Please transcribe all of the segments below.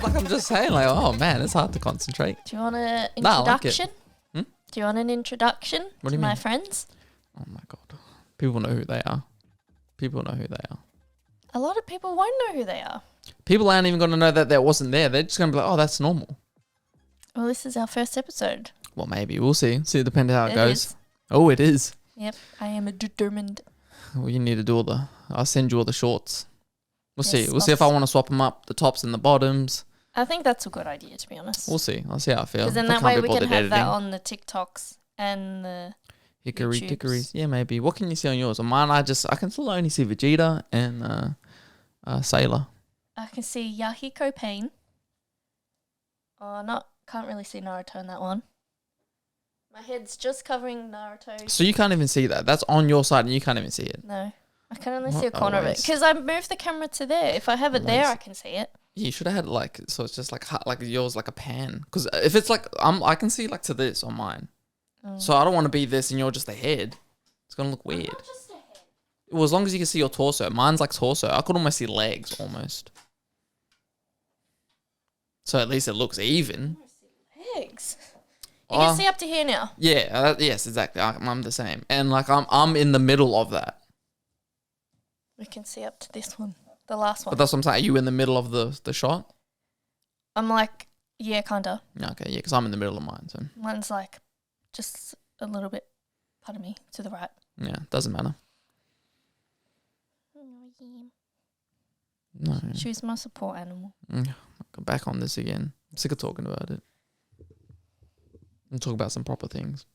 like I'm just saying, like, oh man, it's hard to concentrate. Do you want an Nah, I like it. introduction? Do you want an introduction What do to you my mean? friends? Oh my god, people know who they are. People know who they are. A lot of people won't know who they are. People aren't even going to know that that wasn't there. They're just going to be like, oh, that's normal. Well, this is our first episode. Well, maybe we'll see. See, it depends how it It goes. is. Oh, it is. Yep, I am determined. Well, you need to do all the. I'll send you all the shorts. We'll see. Yes, We'll see if I want to swap them up, the tops and the bottoms. I think that's a good idea, to be honest. We'll see. I'll see how I feel. Because then If I that can't way be we can bothered have that editing. on the TikToks and the Hickory YouTubes. dickories. Yeah, maybe. What can you see on yours? On mine, I can still only see Vegeta and Sailor. I can see Yahiko Pain. Oh, can't really see Naruto in that one. My head's just covering Naruto. So you can't even see that. That's on your side and you can't even see it. No, I can only What see a a corner of it waste. because I moved the camera to there. If I have it there, Waste. I can see it. You should have had like, so it's just like yours like a pan. Because if it's like, I can see like to this on mine. So I don't want to be this and you're just the head. It's going to look weird. Not just a head. Well, as long as you can see your torso. Mine's like torso. I could almost see legs almost. So at least it looks even. Legs. You can see up to here now. Yeah, yes, exactly. I'm the same. And like I'm in the middle of that. We can see up to this one, the last one. But that's what I'm saying. Are you in the middle of the shot? I'm like, yeah, kinda. Okay, yeah, because I'm in the middle of mine. So Mine's like just a little bit, pardon me, to the right. yeah, doesn't matter. No. Choose my support animal. Go back on this again. I'm sick of talking about it. And talk about some proper things.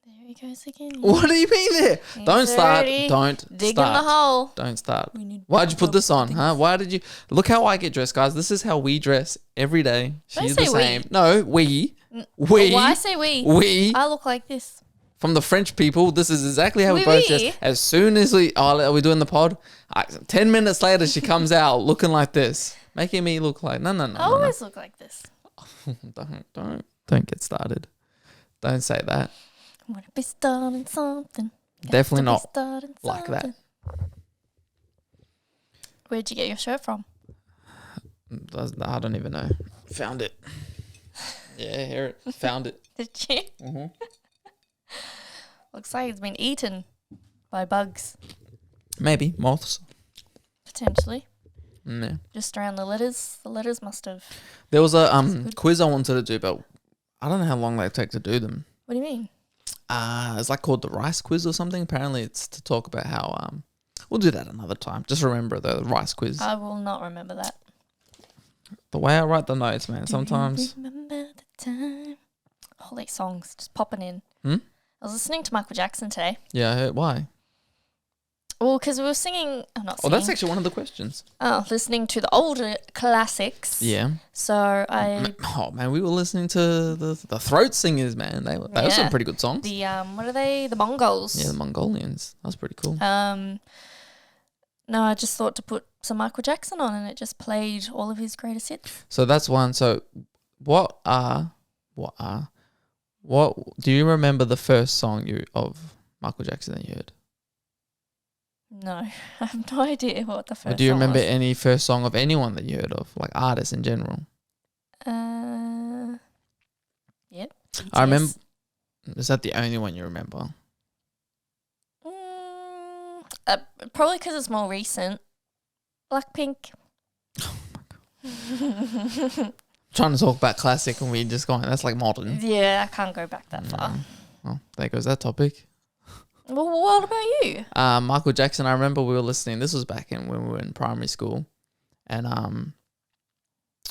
There he goes again. What do you mean there? He's Don't start. already Don't digging start. the hole. Don't start. We need Why'd you put this on, things. huh? Why did you... Look how I get dressed, guys. This is how we dress every day. Don't She's the say we. same. No, we. Why I say we? We. I look like this. From the French people, this is exactly how we Oui, both oui. dress. As soon as are we doing the pod? 10 minutes later, she comes out looking like this. Making me look like... No. I always look like this. Don't get started. Don't say that. Want to be starting something. Got Definitely to be not starting like that. something. Where'd you get your shirt from? I don't even know. Found it. Yeah, hear it. Found it. Did you? Mm-hmm. Looks like it's been eaten by bugs, Maybe. Moths. potentially. Yeah. Just around the letters. The letters must have. There was a good. quiz I wanted to do, but I don't know how long they take to do them. What do you mean? It's like called the rice quiz or something. Apparently it's to talk about how we'll do that another time. Just remember the rice quiz. I will not remember that. The way I write the notes, man, sometimes. Do you remember the time? Holy songs just popping in. Hmm? I was listening to Michael Jackson today. Yeah, I heard why. Well, because we were singing. I'm not Oh, singing. that's actually one of the questions. Listening to the older classics. Yeah. So I Oh man, we were listening to the throat singers, man. They were some Yeah. pretty good songs. the what are they? The Mongols. Yeah, the Mongolians. That was pretty cool. No, I just thought to put some Michael Jackson on, and it just played all of his greatest hits. So that's one. So what do you remember the first song of Michael Jackson that you heard? No, I have no idea what the Or first. do you song remember was. any first song of anyone that you heard of, like artists in general? Yep. I remember. BTS. Is that the only one you remember? Probably because it's more recent. Blackpink. Trying to talk about classic and we just going, that's like modern. Yeah, I can't go back that far. Well, there goes that topic. Well, what about you? Michael Jackson, I remember we were listening. This was back in when we were in primary school. And I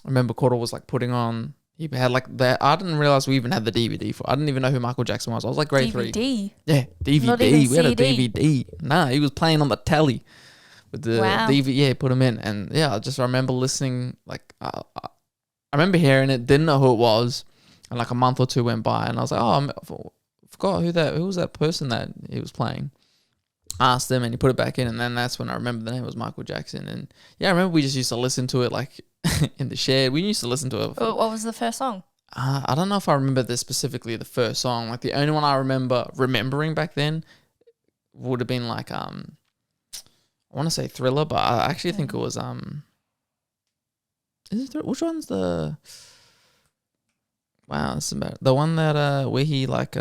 remember Cordell was like putting on, he had like that. I didn't realize we even had the DVD for. I didn't even know who Michael Jackson was. I was like grade 3. DVD. Yeah, DVD. Not even We had a CD. DVD. Nah, he was playing on the telly with the Wow. DVD. Yeah, put him in. And yeah, I just remember listening. Like, I remember hearing it, didn't know who it was. And like a month or two went by and I was like, I forgot who was that person that he was playing. Asked him and he put it back in. And then that's when I remember the name was Michael Jackson. And yeah, I remember we just used to listen to it like in the shed. We used to listen to it. What was the first song? I don't know if I remember this specifically, the first song. Like the only one I remembering back then would have been like I want to say Thriller, but I actually think it was Is it three? Which one's the? Wow, this is about the one that where he like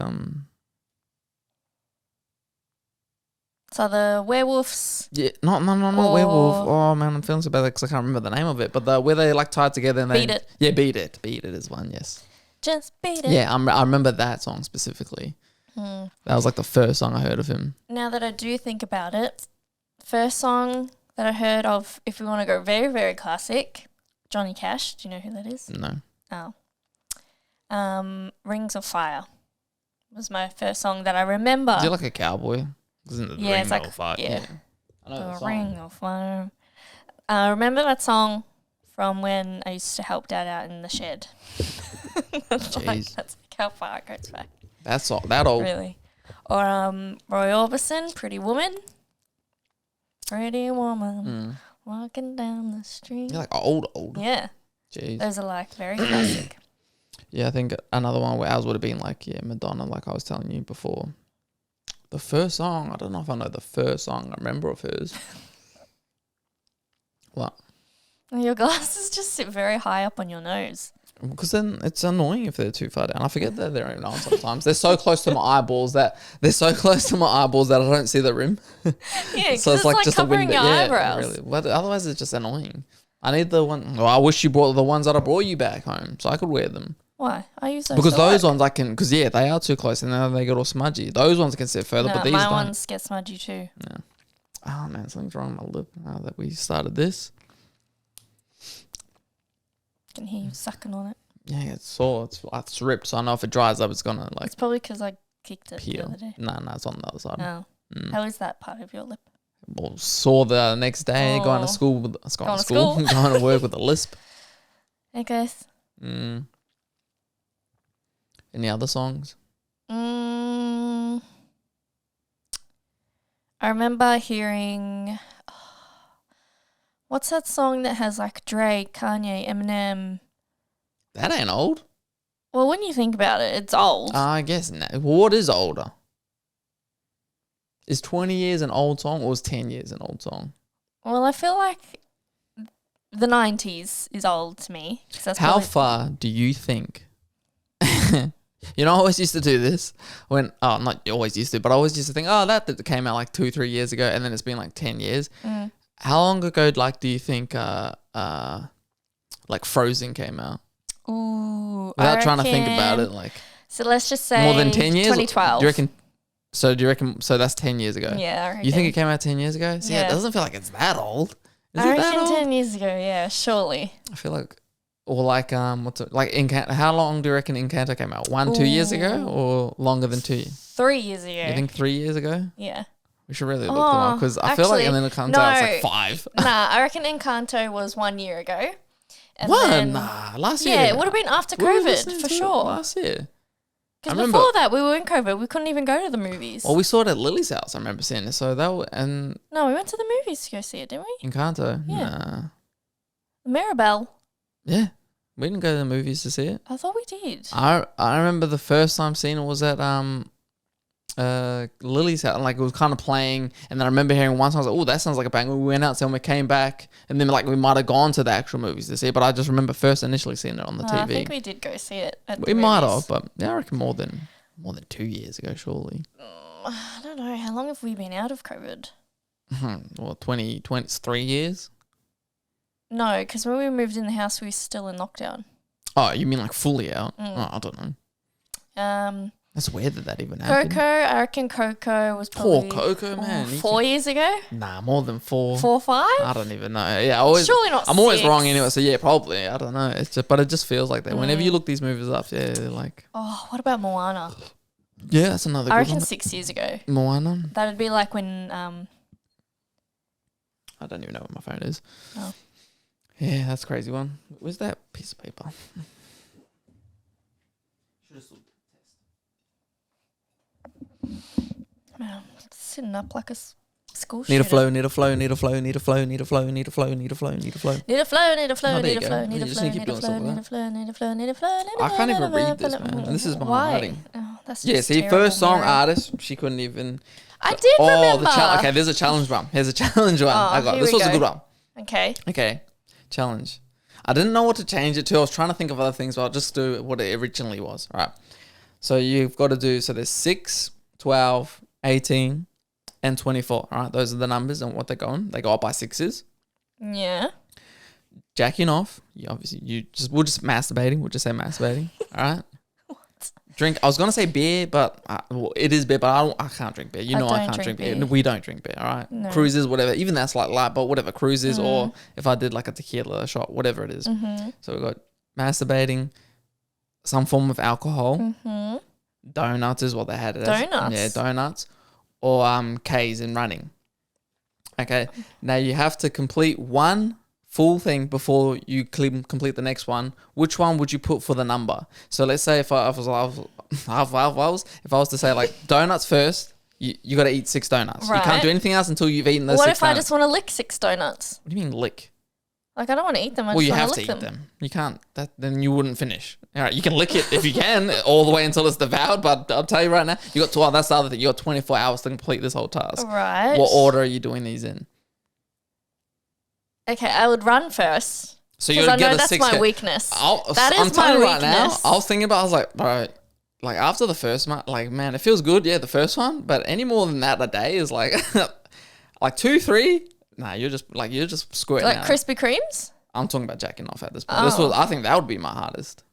So the werewolves. Yeah, not werewolf. Oh man, I'm feeling so bad because I can't remember the name of it. But where they like tied together and Beat It. Yeah, beat it is one. Yes. Just beat it. Yeah, I remember that song specifically. That was like the first song I heard of him. Now that I do think about it, first song that I heard of, if we want to go very, very classic, Johnny Cash. Do you know who that is? No. Oh. Rings of Fire was my first song that I remember. Is he like a cowboy? Isn't it Yeah, it's like Fire? yeah. I know the The song. Ring of Fire. I remember that song from when I used to help Dad out in the shed. That's like how far it goes back. That's all that old. Really. Or Roy Orbison, Pretty Woman. Pretty woman walking down the street. You're like old. Yeah. Jeez. Those are like very classic. Yeah, I think another one where ours would have been like, Madonna, like I was telling you before. The first song, I don't know if I know the first song I remember of hers. What? Your glasses just sit very high up on your nose. Because then it's annoying if they're too far down. I forget that they're even on sometimes. They're so close to my eyeballs that I don't see the rim. Yeah, So it's like just covering a window. your Yeah, eyebrows. really. But otherwise, it's just annoying. I need the one. Well, I wish you brought the ones that I brought you back home so I could wear them. Why? I use those Because to those work. ones I can. Because they are too close and then they get all smudgy. Those ones can sit further, No, but these my don't. ones get smudgy too. Yeah. Oh man, something's wrong with my lip now that we started this. I can hear you sucking on it. Yeah, it's sore. It's ripped, so I know if it dries up, it's gonna like It's probably because I kicked it the peel. other day. No, it's on the other side. Oh. How is that part of your lip? Well, sore the next day, going to school. Going to work with a lisp. Hey guys. Any other songs? I remember hearing. What's that song that has like Drake, Kanye, Eminem? That ain't old. Well, when you think about it, it's old. I guess no. What is older? Is 20 years an old song or is 10 years an old song? Well, I feel like the 90s is old to me. How far do you think? You know, I always used to do this not always used to, but I always used to think, that came out like 2-3 years ago, and then it's been like 10 years. How long ago, like, do you think, like Frozen came out? Ooh, Without trying to think about it, like. So let's just say More than 10 years? 2012. Do you reckon? So that's 10 years ago. Yeah, I reckon. You think it came out 10 years ago? See, Yeah. it doesn't feel like it's that old. Is I it that reckon old? 10 years ago, yeah, surely. I feel like, or like Encanto. How long do you reckon Encanto came out? 1-2 years ago, or longer than 2 years? 3 years ago. You think 3 years ago? Yeah. We should really look them up because I feel like and then it comes out it's like 5. Nah, I reckon Encanto was 1 year ago. And What? then- Nah, last year. Yeah, it would have been after We were COVID, listening for to it sure. last year. I Because remember- before that, we were in COVID. We couldn't even go to the movies. Well, we saw it at Lily's house. I remember seeing it. So and No, we went to the movies to go see it, didn't we? Encanto. Yeah. Nah. Mirabelle. Yeah, we didn't go to the movies to see it. I thought we did. I remember the first time seeing it was at Lily's house. Like it was kind of playing, and then I remember hearing one song. I was like, "Oh, that sounds like a bang." We went out, and we came back, and then like we might have gone to the actual movies to see it. But I just remember first initially seeing it on the TV. I think we did go see it at the We might movies. have, but yeah, I reckon more than 2 years ago, surely. I don't know. How long have we been out of COVID? Well, 2020, it's 3 years. No, because when we moved in the house, we were still in lockdown. Oh, you mean like fully out? Oh, I don't know. That's weird that even happened. Coco, I reckon Coco was probably Poor Coco, man. 4 years ago. Nah, more than 4. 4 or 5. I don't even know. Yeah, Surely not I'm always 6. wrong anyway. So yeah, probably. I don't know. It's just, but it just feels like that. Whenever you look these movies up, yeah, they're like. Oh, what about Moana? Yeah, that's another. I good reckon one. 6 years ago. Moana. That'd be like when I don't even know what my phone is. Oh. Yeah, that's a crazy one. Where's that piece of paper? man, sitting up like a school Need a student. flow, need a flow, need a flow, need a flow, need a flow, need a flow, need a flow, need a flow. Need a flow, need a flow, Oh, there need you a go. flow, You need a just flow, need to need keep a doing flow, something need a flow, need a flow, need a flow, need a flow. I can't even read this, man. And this is my Why? writing. Oh, that's Yeah, just see, terrible, first song Mary. artist, she couldn't even. I did remember. Okay, there's a challenge one. Here's a challenge one. I got here this we was a go. good one. Okay. Okay, challenge. I didn't know what to change it to. I was trying to think of other things, but I'll just do what it originally was. All right. So you've got to do, so there's 6, 12, 18, and 24. All right. Those are the numbers and what they're going. They go up by sixes. Yeah. Jacking off. We'll just masturbating. We'll just say masturbating. All right. Drink. I was gonna say beer, but it is beer. But I can't drink beer. I can't drink beer. We don't drink beer. All right. No. Cruises, whatever. Even that's like light, but whatever. Cruises, or if I did like a tequila shot, whatever it is. So we got masturbating, some form of alcohol, donuts is what they had. Donuts. Yeah, donuts, or K's in running. Okay. Now you have to complete one full thing before you complete the next one. Which one would you put for the number? So let's say if I was to say like donuts first, you got to eat 6 donuts. Right. You can't do anything else until you've eaten those. What 6 if I donuts. just want to lick 6 donuts? What do you mean lick? Like I don't want to eat them. You have to eat them. You can't. Then you wouldn't finish. All right, you can lick it if you can all the way until it's devoured. But I'll tell you right now, you got 12. That's the other thing. You got 24 hours to complete this whole task. Right. What order are you doing these in? Okay, I would run first. So you gotta get that's my weakness. That is my weakness. Right now, I was thinking about. I was like, bro, like after the first one, like man, it feels good. Yeah, the first one, but any more than that a day is like, like 2, 3. Nah, you're just squirting. Like out. Krispy Kremes. I'm talking about jacking off at this point. I think that would be my hardest.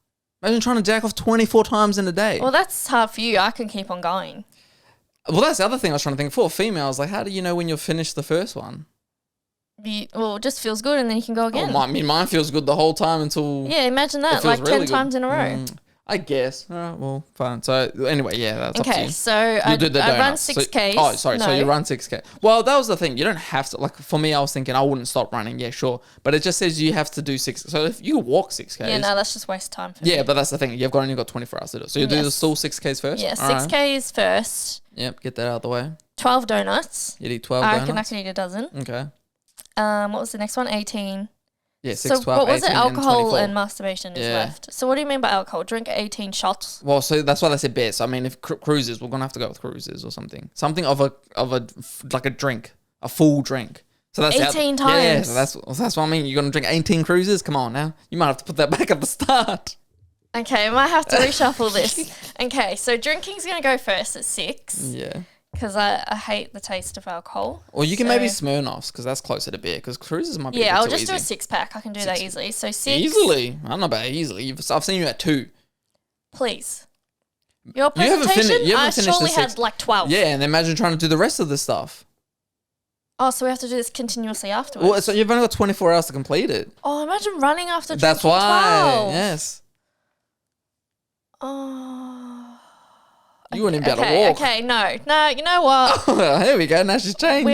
Imagine trying to jack off 24 times in a day. Well, that's hard for you. I can keep on going. Well, that's the other thing I was trying to think. For females, like, how do you know when you've finished the first one? It just feels good and then you can go again. Mine feels good the whole time until... Yeah, imagine that. Like really 10 times in a row. I guess. All right, well, fine. So, anyway, yeah, that's up to you. Okay, so I run 6Ks. So you run 6K. Well, that was the thing. You don't have to... Like, for me, I was thinking I wouldn't stop running. Yeah, sure. But it just says you have to do 6... So, if you walk 6Ks... Yeah, no, that's just waste time for me. Yeah, but that's the thing. You've only got 24 hours to do it. So, you do the full 6Ks first? Yeah, 6Ks first. Yep, get that out of the way. 12 donuts. You'd eat 12 donuts? I reckon I can eat a dozen. Okay. What was the next one? 18. Yeah, 6, 12, 18, what was it? Alcohol and masturbation is left. So what do you mean by alcohol? Drink 18 shots? Well, so that's why they said beer. So I mean, if cruises, we're gonna have to go with cruises or something. Something of a like a drink, a full drink. So that's 18 times. Yeah, so that's what I mean. You're gonna drink 18 cruises? Come on now. You might have to put that back at the start. Okay, I might have to reshuffle this. Okay, so drinking's gonna go first at 6. Yeah. Because I hate the taste of alcohol. Or you can maybe Smirnoffs because that's closer to beer. Because cruises might be a bit I'll too just do a 6-pack. I can do that easily. So 6. Easily? I don't know about easily. I've seen you at 2. Please. Your presentation, you I haven't finished surely had like 12. Yeah, and imagine trying to do the rest of the stuff. Oh, so we have to do this continuously afterwards? Well, so you've only got 24 hours to complete it. Oh, imagine running after drinking That's why. 12. Yes. Oh. You wouldn't even be able to walk. Okay, no, you know what? Here we go. Now she's changed. We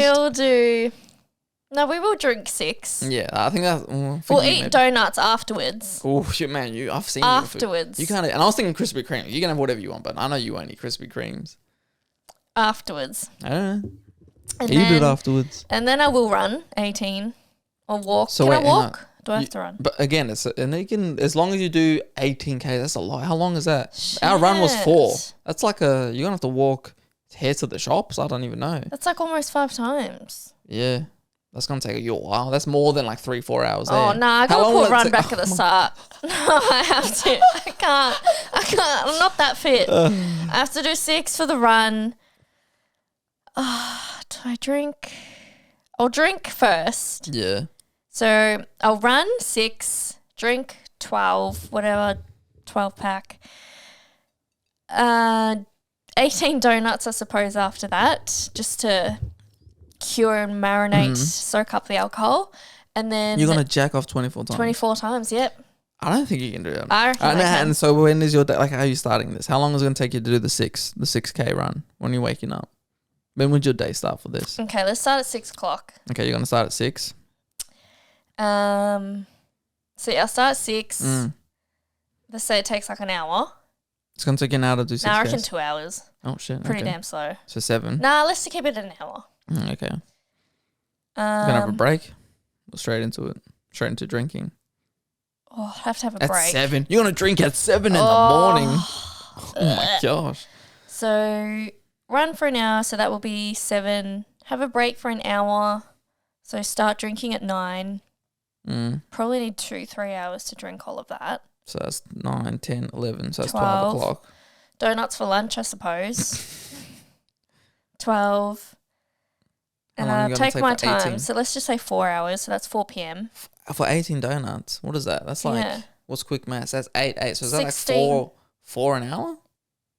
will drink 6. Yeah, I think that's... We'll eat donuts afterwards. Oh, shit, man. I've seen afterwards. You can't... And I was thinking Krispy Kreme. You can have whatever you want, but I know you won't eat Krispy Kremes. Afterwards. I don't know. You do it afterwards. And then I will run 18 or walk. So can I walk? Do I have to run? But again, as long as you do 18K, that's a lot. How long is that? Shit. Our run was 4. That's like you're going to have to walk here to the shops. I don't even know. That's like almost 5 times. Yeah. That's going to take you a while. That's more than like 3-4 hours there. Oh, no. I got to put run back at the start. No, I have to. I can't. I'm not that fit. I have to do 6 for the run. Do I drink? I'll drink first. Yeah. So I'll run 6, drink 12, whatever, 12-pack. 18 donuts, I suppose, after that, just to cure and marinate, soak up the alcohol. And then... You're going to jack off 24 times? 24 times, yep. I don't think you can do that. I reckon I can. And so when is your day? Like, how are you starting this? How long is it going to take you to do the 6K run when you're waking up? When would your day start for this? Okay, let's start at 6 o'clock. Okay, you're going to start at 6? So yeah, I'll start at 6. Let's say it takes like an hour. It's going to take an hour to do 6K? I reckon 2 hours. Oh, shit. Pretty damn slow. So 7? Nah, let's keep it an hour. Okay. You're going to have a break? Or straight into it? Straight into drinking? Oh, I have to have a at break. At 7? You're going to drink at 7 in the morning? Oh, my gosh. So, run for an hour, so that will be 7. Have a break for an hour. So, start drinking at 9. Probably need 2-3 hours to drink all of that. So that's 9, 10, 11. So that's 12. 12 o'clock. Donuts for lunch, I suppose. 12. How And long are you I'll gonna take take my for 18? time. So let's just say 4 hours. So that's 4 p.m. For 18 donuts. What is that? That's like, Yeah. what's quick maths? That's 8, 8. So is that 16. like four an hour?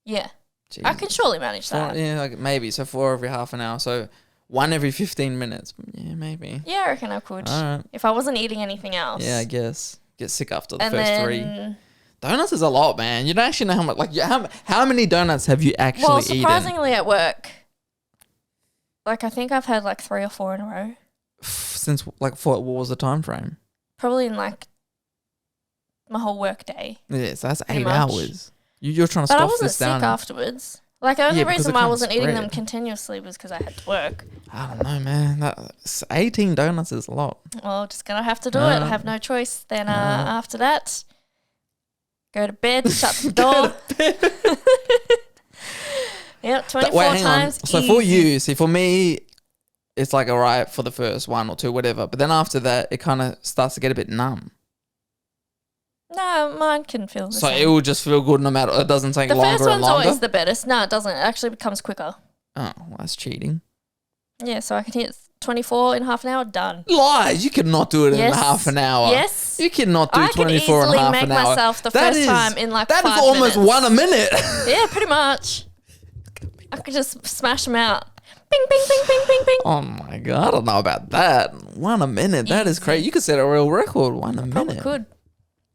Yeah. Jeez. I can surely manage that. Yeah, like maybe. So 4 every half an hour. So 1 every 15 minutes. Yeah, maybe. Yeah, I reckon I could. All right. If I wasn't eating anything else. Yeah, I guess. Get sick after the And first then, 3. Donuts is a lot, man. You don't actually know how much. Like, how many donuts have you actually well, eaten? surprisingly at work, like I think I've had like 3 or 4 in a row. Since like what was the time frame? Probably in like my whole work day. Yeah, so that's Pretty 8 much. hours. You're trying to But I scoff wasn't this sick down. afterwards. Like the only Yeah, because reason it why I can't wasn't eating them spread. continuously was because I had to work. I don't know, man. That's 18 donuts is a lot. Well, just gonna have to do it. I have no choice. Then after that, go to bed, shut the door. Yep, 24 hang on. times. So for you, see, for me, it's like all right for the first 1 or 2, whatever. But then after that, it kind of starts to get a bit numb. No, mine can feel the So same. it will just feel good no matter. It doesn't take The longer first and one's longer. always the best. No, it doesn't. It actually becomes quicker. Oh, well, that's cheating. Yeah, so I can hit 24 in half an hour, done. Lies. You cannot do it Yes. in half an hour. Yes. You cannot do I can 24 easily in half make an hour. myself the That first time in like 5 That is almost minutes. 1 a minute. Yeah, pretty much. I could just smash them out. Bing, bing, bing, bing, bing, bing. Oh my god, I don't know about that. 1 a minute. That is Easy. crazy. You could set a real record. 1 a Probably minute. could.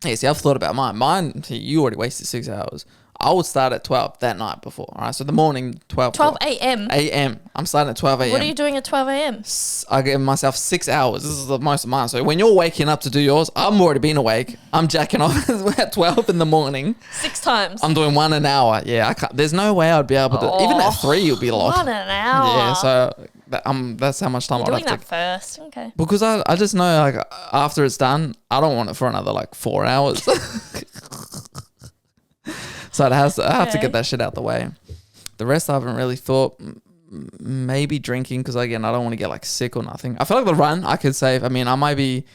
Yeah, see, I've thought about mine. Mine, see, you already wasted 6 hours. I would start at 12 that night before. All right, so the morning, 12 12 a.m. a.m. I'm starting at 12 a.m. What are you doing at 12 a.m.? I give myself 6 hours. This is the most of mine. So when you're waking up to do yours, I'm already been awake. I'm jacking off at 12 in the morning. 6 times. I'm doing 1 an hour. Yeah, I can't. There's no way I'd be able to. Even at 3, it'll be a lot. 1 an hour. Yeah, so that's how much time You're I'd doing have that to. first. Okay. Because I just know, like, after it's done, I don't want it for another, like, 4 hours. So I have to Okay. get that shit out the way. The rest I haven't really thought. Maybe drinking, because, again, I don't want to get, like, sick or nothing. I feel like the run I could save. I mean, I might be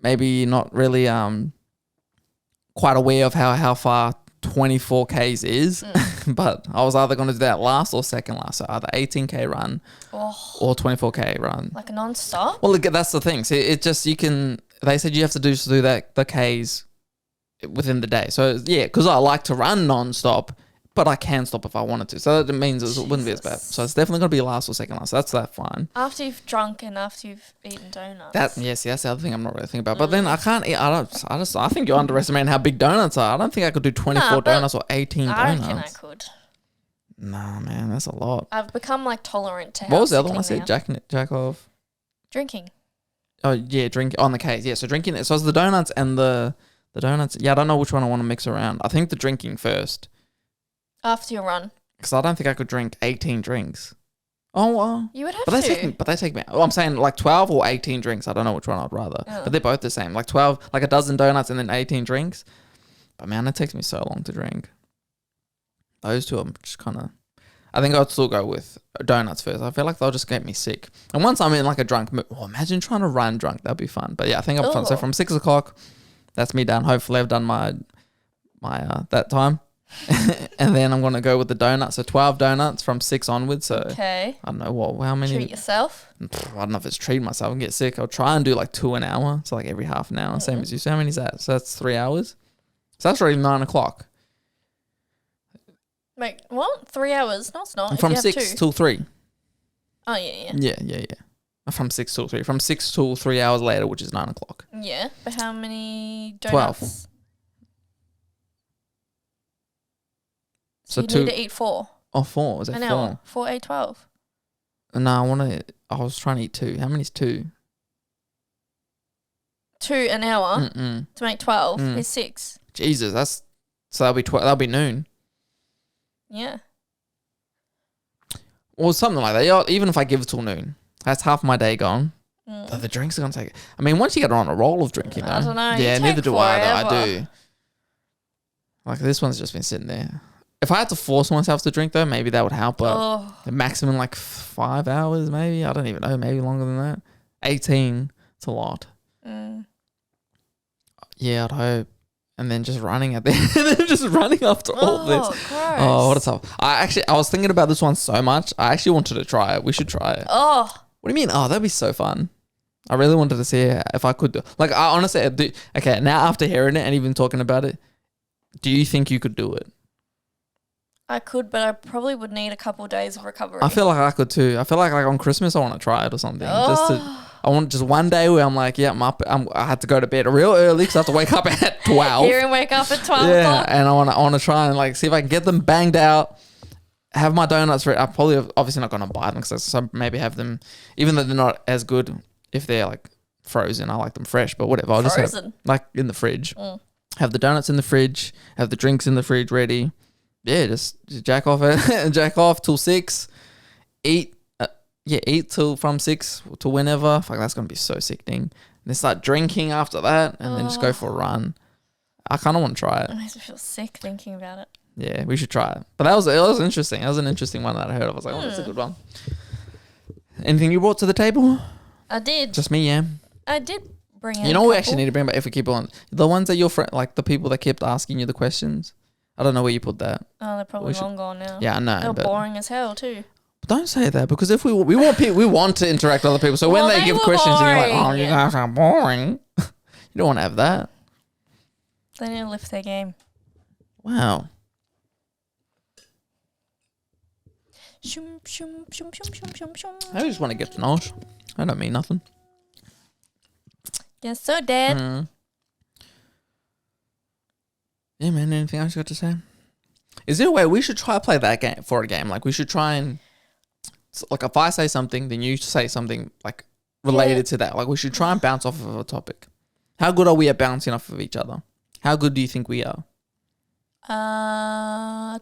maybe not really quite aware of how far 24 Ks is. But I was either going to do that last or second last. So either 18K run or 24K run. Like non-stop? Well, that's the thing. See, it just, they said you have to do that, the Ks within the day. So, yeah, because I like to run non-stop, but I can stop if I wanted to. So that means it wouldn't be as bad. So it's definitely going to be last or second last. So that's that fine. After you've drunk and after you've eaten donuts. Yes, that's the other thing I'm not really thinking about. But then I can't eat. I think you're underestimating how big donuts are. I don't think I could do 24 but donuts or 18 I donuts. reckon I could. Nah, man, that's a lot. I've become like tolerant to how What was the other one I sickly said? now. Jack off. Drinking. Oh yeah, drink on the K's. Yeah, so drinking. So it's the donuts and the donuts. Yeah, I don't know which one I want to mix around. I think the drinking first, After your run. because I don't think I could drink 18 drinks. Oh well. You would have But they take me. Oh, I'm saying like 12 or 18 drinks. I don't know which one I'd rather. Oh. But they're both the same. Like 12, like a dozen donuts and then 18 drinks. But man, it takes me so long to drink. Those two, I'm just kind of. I think I'd still go with donuts first. I feel like they'll just get me sick. And once I'm in like a drunk mood, imagine trying to run drunk. That'd be fun. But yeah, I think I'm fun. So Ooh. from 6 o'clock, that's me done. Hopefully I've done my that time. And then I'm going to go with the donuts. So 12 donuts from 6 onwards. So Okay. I don't know how many. Treat yourself. I don't know if it's treating myself and get sick. I'll try and do like 2 an hour. So like every half an hour. Same as you. So how many is that? So that's 3 hours. So that's already 9 o'clock. Wait, what? 3 hours? No, it's not. If From you have 6 two. till 3. Oh, yeah. Yeah. From 6 till 3. From 6 till 3 hours later, which is 9 o'clock. Yeah, but how many 12. donuts? So you 2 need to eat 4 or 4. Was it an 4? hour. 4, 8, 12. No, I was trying to eat 2. How many is 2? 2 an hour Mm-mm. to make 12 Mm. is 6. Jesus, so that'll be 12. That'll be noon. Yeah. Or something like that. Yeah, even if I give it till noon, that's half my day gone. Mm. The drinks are gonna take. I mean, once you get on a roll of drinking, though. I don't know. Yeah, You neither take do I. Though. I forever. do. Like this one's just been sitting there. If I had to force myself to drink, though, maybe that would help. But Oh, the maximum like 5 hours, maybe. I don't even know. Maybe longer than that. 18. It's a lot. Yeah, I'd hope. And then just running at the and then just running after all this. Gross. Oh, what a tough. I was thinking about this one so much. I actually wanted to try it. We should try it. Oh. What do you mean? Oh, that'd be so fun. I really wanted to see if I could do. Like, I honestly, okay, now after hearing it and even talking about it, do you think you could do it? I could, but I probably would need a couple of days of recovery. I feel like I could too. I feel like on Christmas I want to try it or something. I want just one day where I'm like, yeah, I had to go to bed real early because I have to wake up at 12. Here and wake up at 12 yeah, o'clock. and I want to try and like see if I can get them banged out. Have my donuts ready. I'm obviously not going to buy them because I maybe have them, even though they're not as good if they're like frozen. I like them fresh, but whatever. I'll just have like in the fridge. Have the donuts in the fridge. Have the drinks in the fridge ready. Yeah, just jack off till 6. Eat till from 6 to whenever. Fuck, that's gonna be so sickening. Then start drinking after that, and then just go for a run. I kind of want to try it. It makes me feel sick thinking about it. Yeah, we should try it. But it was interesting. That was an interesting one that I heard. I was like, oh, that's a good one. Anything you brought to the table? I did. Just me, yeah. I did bring in. You know, we actually need to bring back if we keep on the ones that your friend, like the people that kept asking you the questions. I don't know where you put that. Oh, they're probably long gone now. Yeah, I know. They're boring as hell too. Don't say that because if we want to interact with other people. So when they give questions and you're like, oh, you guys are boring. You don't want to have that. They need to lift their game. Wow. Shum, shum, shum, shum, shum, shum, shum. I just want to get to know us. I don't mean nothing. Yes, so Dad. Yeah, man. Anything else you got to say? Is there a way we should try to play that game for a game? Like we should try and like if I say something, then you say something like related to that. Like we should try and bounce off of a topic. How good are we at bouncing off of each other? How good do you think we are?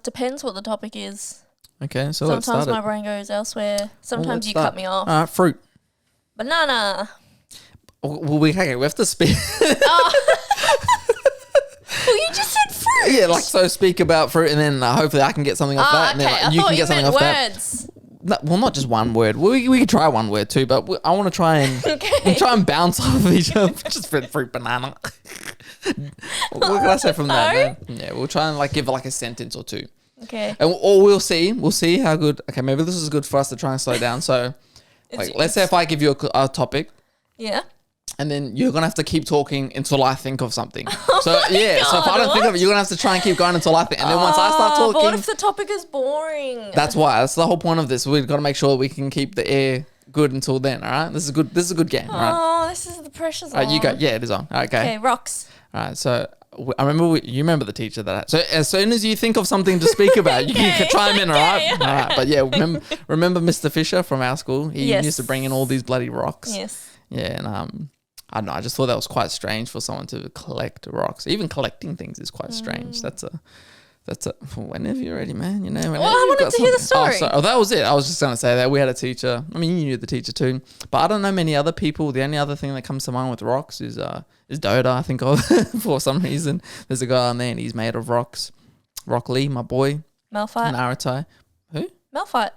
Depends what the topic is. Okay, so sometimes my brain goes elsewhere. Sometimes you cut me off. Fruit. Banana. Well, we have to speak. Well, you just said fruit. Yeah, like so speak about fruit, and then hopefully I can get something off that, and then like, you can get something off words. that. No, well, not just one word. We could try one word too, but I want to try and bounce off of each other. Just fruit, banana. What can I say from that? Man? Yeah, we'll try and like give like a sentence or two. Okay. Or we'll see how good. Okay, maybe this is good for us to try and slow down. So, like, let's say if I give you a topic. Yeah. And then you're going to have to keep talking until I think of something. So, yeah. So, if I don't think of it, you're going to have to try and keep going until I think. And then once I start talking. But what if the topic is boring? That's why. That's the whole point of this. We've got to make sure we can keep the air good until then. All right. This is good. This is a good game. All right. Oh, this is the pressure's on. All right, you go. Yeah, it is on. All right, okay. Okay, rocks. All right. So, I remember you remember the teacher that. So, as soon as you think of something to speak about, you can chime in. All right. All right. But yeah, remember Mr. Fisher from our school? He used to bring in all these bloody rocks. Yes. Yeah, and I don't know. I just thought that was quite strange for someone to collect rocks. Even collecting things is quite strange. That's a. Whenever you're ready, man. You know. Well, I wanted to hear the story. Oh, that was it. I was just going to say that we had a teacher. I mean, you knew the teacher too, but I don't know many other people. The only other thing that comes to mind with rocks is Dota. I think of for some reason. There's a guy on there and he's made of rocks. Rock Lee, my boy. Malphite. Naruto. Who? Malphite.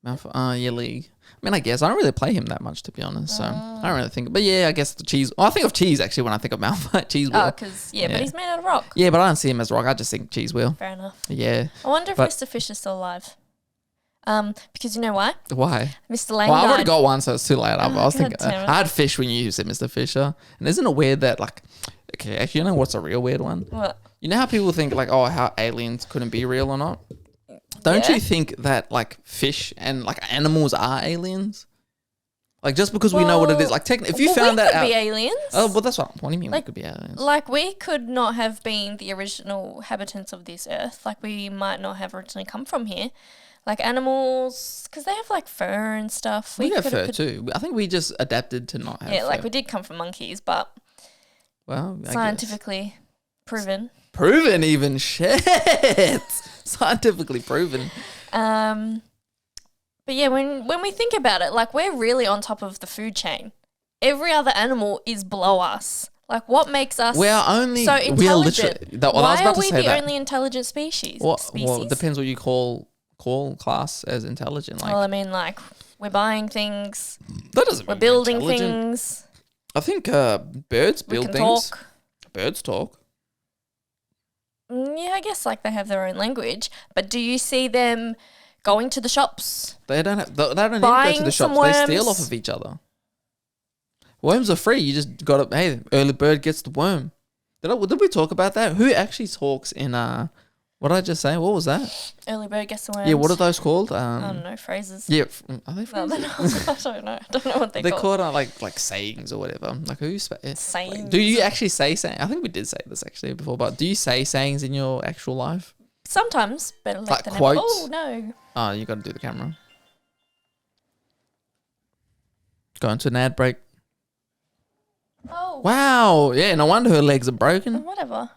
Yeah, League. I mean, I guess I don't really play him that much, to be honest. So I don't really think. But yeah, I guess the cheese. Well, I think of cheese actually when I think of Malphite. Cheese wheel. Oh, because but he's made out of rock. Yeah, but I don't see him as rock. I just think cheese wheel. Fair enough. Yeah. I wonder if Mr. Fisher's still alive. Because you know why? Why? Mr. Lang Well, died. I've already got one, so it's too late. I was thinking. damn it. I had fish when you said Mr. Fisher, and isn't it weird that like? Okay, actually, you know what's a real weird one? What? You know how people think like, oh, how aliens couldn't be real or not? Don't you think that like fish and like animals are aliens? Like just because we know what it is, like technically, if you found that out, we could be aliens. Oh, well, that's what do you mean? Like, we could be aliens. Like we could not have been the original inhabitants of this earth. Like we might not have originally come from here. Like animals, because they have like fur and stuff. We have fur too. I think we just adapted to not have. Yeah, fur. like we did come from monkeys, but scientifically proven. Proven even shit. Scientifically proven. But yeah, when we think about it, like we're really on top of the food chain. Every other animal is below us. Like what makes us so intelligent? Why are we the only intelligent species? Well, it depends what you call class as intelligent. Like, well, I mean, like we're buying things. That doesn't mean we're building things. I think birds build things. Talk. Birds talk. Yeah, I guess like they have their own language. But do you see them going to the shops? They don't need to go to Buying the some shops. They steal worms? off of each other. Worms are free. You just got to, hey, early bird gets the worm. Did we talk about that? Who actually talks in, what did I just say? What was that? Early bird gets the worms. Yeah, what are those called? I don't know, phrases. Yeah, are they No, phrases? they're not. I don't know. I don't know what they're They're called. called like sayings or whatever. Like Sayings. Do you actually say sayings? I think we did say this actually before, but do you say sayings in your actual life? Sometimes, better late Like than quotes? never. Oh, no. Oh, you got to do the camera. Go into an ad break. Oh, Wow. Yeah, no wonder her legs are broken. whatever.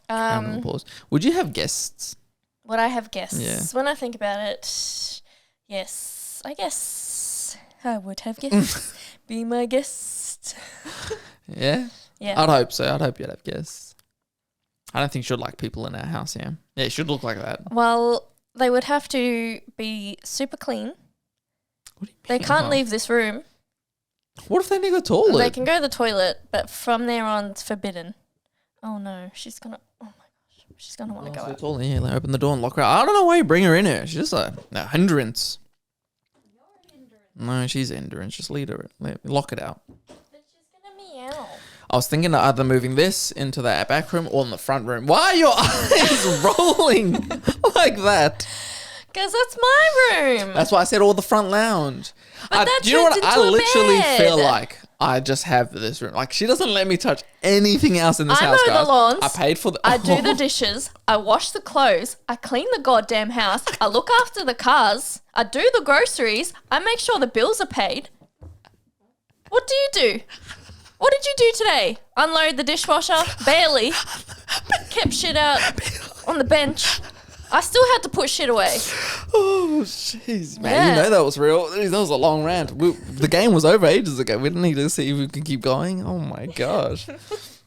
Pause. Would you have guests? Would I have guests? Yeah. When I think about it, yes. I guess I would have guests. Be my guest. Yeah? Yeah. I'd hope so. I'd hope you'd have guests. I don't think she'd like people in our house, yeah. Yeah, it should look like that. Well, they would have to be super clean. What do you They mean? can't leave this room. What if they need a toilet? They can go to the toilet, but from there on, it's forbidden. Oh no, she's gonna. Oh my gosh, she's gonna want to go out. Toilet. Yeah, like, open the door and lock her out. I don't know why you bring her in here. She's just a hindrance. No, she's a hindrance. Just leave her. Lock it out. But she's gonna meow. I was thinking of either moving this into the back room or in the front room. Why are your eyes rolling like that? Because that's my room. That's why I said all the front lounge. But that do you know what? turns I into a literally bed. feel like I just have this room. Like, she doesn't let me touch anything else in this I house, mow the guys. lawns. I paid for the... I do the dishes. I wash the clothes. I clean the goddamn house. I look after the cars. I do the groceries. I make sure the bills are paid. What do you do? What did you do today? Unload the dishwasher? Barely. Kept shit out on the bench. I still had to put shit away. Oh, jeez, man. Yeah. You know that was real. That was a long rant. The game was over ages ago. We didn't need to see if we can keep going. Oh, my gosh.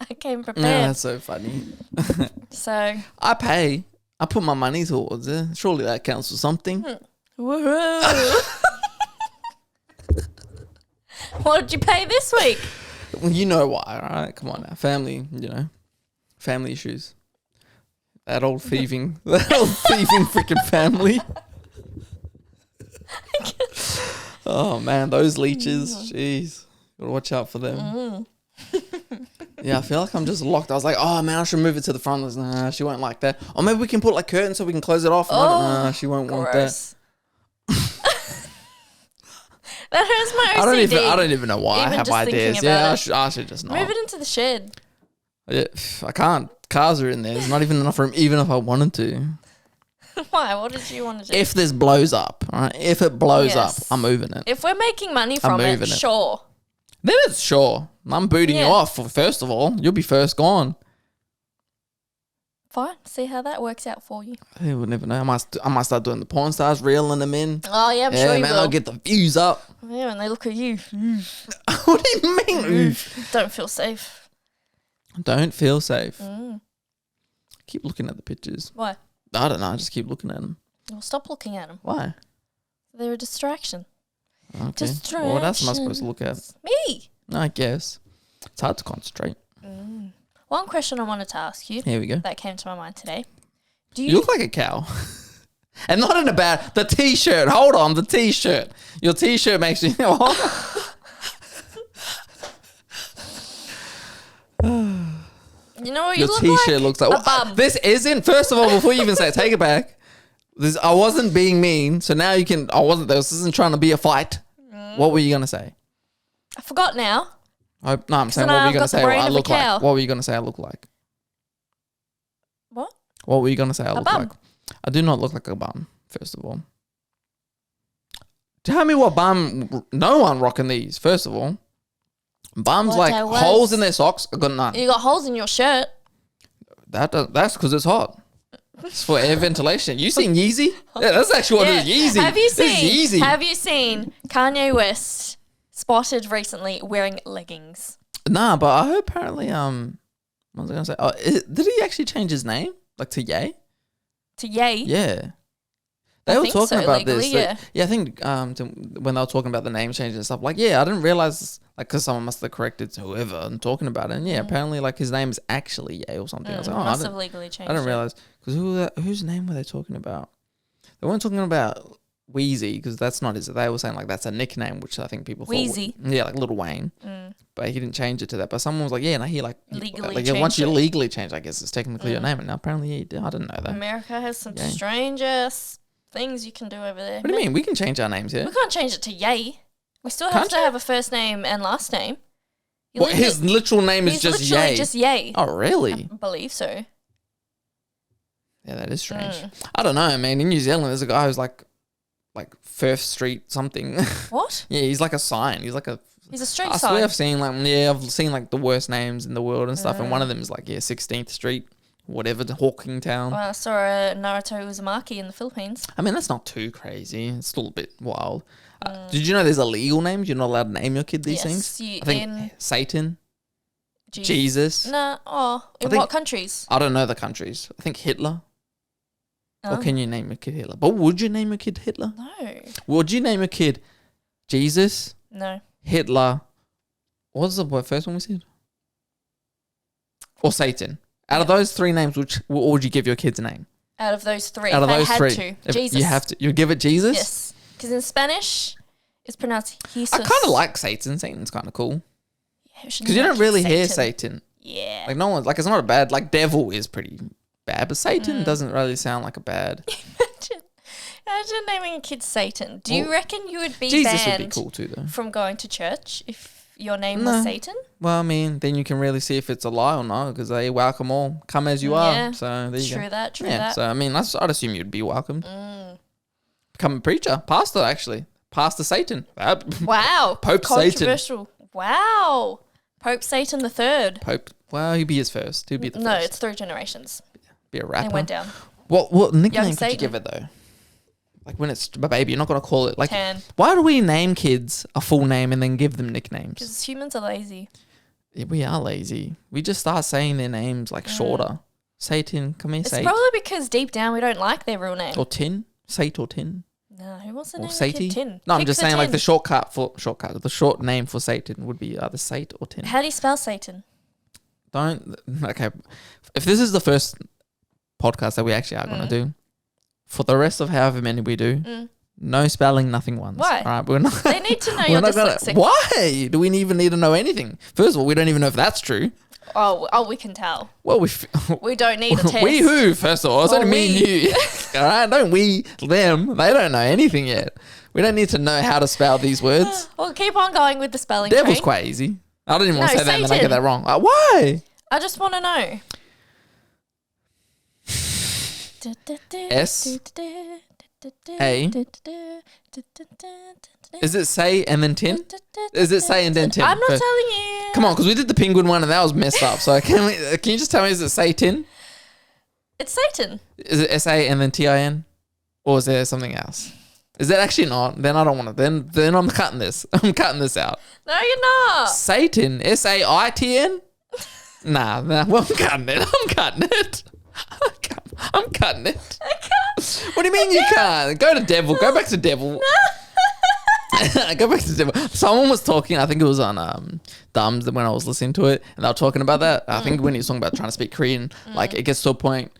I came No, prepared. that's so funny. So, I pay. I put my money towards it. Surely that counts for something. woohoo. What did you pay this week? Well, you know why, all right? Come on now. Family, family issues. That old thieving freaking family. Oh, man, those leeches. Jeez. Gotta watch out for them. Yeah, I feel like I'm just locked. I was like, oh, man, I should move it to the front. Nah, she won't like that. Or maybe we can put like curtains so we can close it off. Nah, she won't want that. Gross. That hurts my OCD. I don't even know why I Even have just thinking ideas. about Yeah, I should just not. Move it into the shed. Yeah, I can't. Cars are in there. There's not even enough room, even if I wanted to. Why? What did you want to do? If this blows up, all right? If it blows up, Yes. I'm moving it. If we're making money from it, moving it. sure. Then it's sure. I'm booting you Yeah. off. First of all, you'll be first gone. Fine. See how that works out for you. You would never know. I might start doing the porn stars, reeling them in. Oh, yeah, I'm Yeah, sure you man, will. I'll get the views up. Yeah, and they look at you. What do you mean? Oof. Don't feel safe. Don't feel safe. Keep looking at the pictures. Why? I don't know. I just keep looking at them. Well, stop looking at them. Why? They're a distraction. Okay. Well, what else am I supposed to look at? Me. I guess. It's hard to concentrate. One question I wanted to ask you Here we go. that came to my mind today. Do You look like a cow. And not in a bad... The T-shirt. Hold on. The T-shirt. Your T-shirt makes you... You know what you Your look T-shirt like? looks like... A bum. This isn't... First of all, before you even say it, take it back. I wasn't being mean, so now you can... I wasn't... This isn't trying to be a fight. What were you going to say? I forgot now. No, I'm saying now what were you I've going to got the say brain I of a look like? cow. What were you going to say I look like? What? What were you going to say I look bum. like? I do not look like a bum, first of all. Tell me what bum... No one rocking these, first of all. Bums What like I was- holes in their socks. I got none. You got holes in your shirt. That's because it's hot. It's for air ventilation. You seen Yeezy? Yeah, that's actually what it is. Yeezy. Have you This is seen? Yeezy. Have you seen Kanye West spotted recently wearing leggings? Nah, but I heard apparently what was I gonna say? Did he actually change his name like to Ye? To Ye? Yeah. They were think talking so, about legally, this. I think when they were talking about the name change and stuff, like, I didn't realize, like, because someone must have corrected whoever and talking about it. And apparently, like, his name is actually Ye or something. I was like, must have legally changed. I didn't realize. Because whose name were they talking about? They weren't talking about Wheezy, because that's not his. They were saying, like, that's a nickname, which I think people Wheezy. thought. Yeah, like Lil Wayne. But he didn't change it to that. But someone was like, and he, like, Legally like, changed once you it. legally change, I guess it's technically your name. And now apparently he did. I didn't know that. America has some strangest things you can do over there. What do you mean? We can change our names here. We can't change it to Ye. We still have to have a first name and last name. What, his literal name is just literally Ye? just Ye. Oh, really? I believe so. Yeah, that is strange. I don't know, man. In New Zealand, there's a guy who's like Firth Street something. What? Yeah, he's like a sign. He's a street I sign. swear I've seen like the worst names in the world and stuff, and one of them is like 16th Street, whatever, Hawking Town. Well, I saw a Naruto Uzumaki in the Philippines. I mean, that's not too crazy. It's still a bit wild. Did you know there's illegal names? You're not allowed to name your kid these things? I think Satan, Jesus. Nah, in what countries? I don't know the countries. I think Hitler. Oh. Or can you name your kid Hitler? But would you name your kid Hitler? No. Would you name your kid Jesus, No. Hitler? What was the first one we said? Or Satan? Out of those three names, what would you give your kid's name? Out of those three. Out of those three. To. Jesus. You have to. You give it Jesus? Yes. Because in Spanish, it's pronounced Jesus. I kind of like Satan. Satan's kind of cool. Because you don't really hear Satan. Yeah. Like, no one's, like, it's not a bad, like, devil is pretty bad, but Satan doesn't really sound like a bad. Imagine naming a kid Satan. Do you reckon you would be Jesus banned would be cool too, though. from going to church if your name was Satan? Well, I mean, then you can really see if it's a lie or not, because they welcome all. Come as you are. So there you go. True that. So, I mean, I'd assume you'd be welcomed. Become a preacher. Pastor, actually. Pastor Satan. Wow. Pope Satan. Controversial. Wow. Pope Satan the third. Pope. Well, he'd be his first. He'd be the first. No, it's 3 generations. Be a rapper. They went down. What nickname could you Satan. give it, though? Like, when it's a baby, you're not going to call it, like, Tan. why do we name kids a full name and then give them nicknames? Because humans are lazy. Yeah, we are lazy. We just start saying their names, like, shorter. Satan, come here, It's Satan. probably because deep down we don't like their real name. Or Tin. Sate or Tin. No, who wants to Or name a Satie. kid Tin? No, I'm Pick just the saying, like, Tin. the short name for Satan would be either Sate or Tin. How do you spell Satan? Okay. If this is the first podcast that we actually are going to do, for the rest of however many we do, no spelling, nothing once. Why? All right, we're not. They need to know you're dyslexic. Why do we even need to know anything? First of all, we don't even know if that's true. Oh, we can tell. Well, We don't need a test. we who? First of all, it's Well, only me and you. All right, don't we them? They don't know anything yet. We don't need to know how to spell these words. Well, keep on going with the spelling Devil's train. quite easy. I don't even want to No, say that and then I get Satan. that wrong. Why? I just want to know. S A. Is it say and then tin? Is it say and then tin? I'm not First- telling you. Come on, because we did the penguin one and that was messed up. So can you just tell me, is it say tin? It's Satan. Is it S-A and then T-I-N? Or is there something else? Is that actually not? Then I don't want to. Then I'm cutting this. I'm cutting this out. No, you're not. Satan. S-A-I-T-N? Nah. Well, I'm cutting it. I'm cutting it. I'm cutting it. What do you mean you can't? Go to devil. Go back to devil. Go back to devil. Someone was talking, I think it was on Thumbs when I was listening to it, and they were talking about that. I think when he was talking about trying to speak Korean, like it gets to a point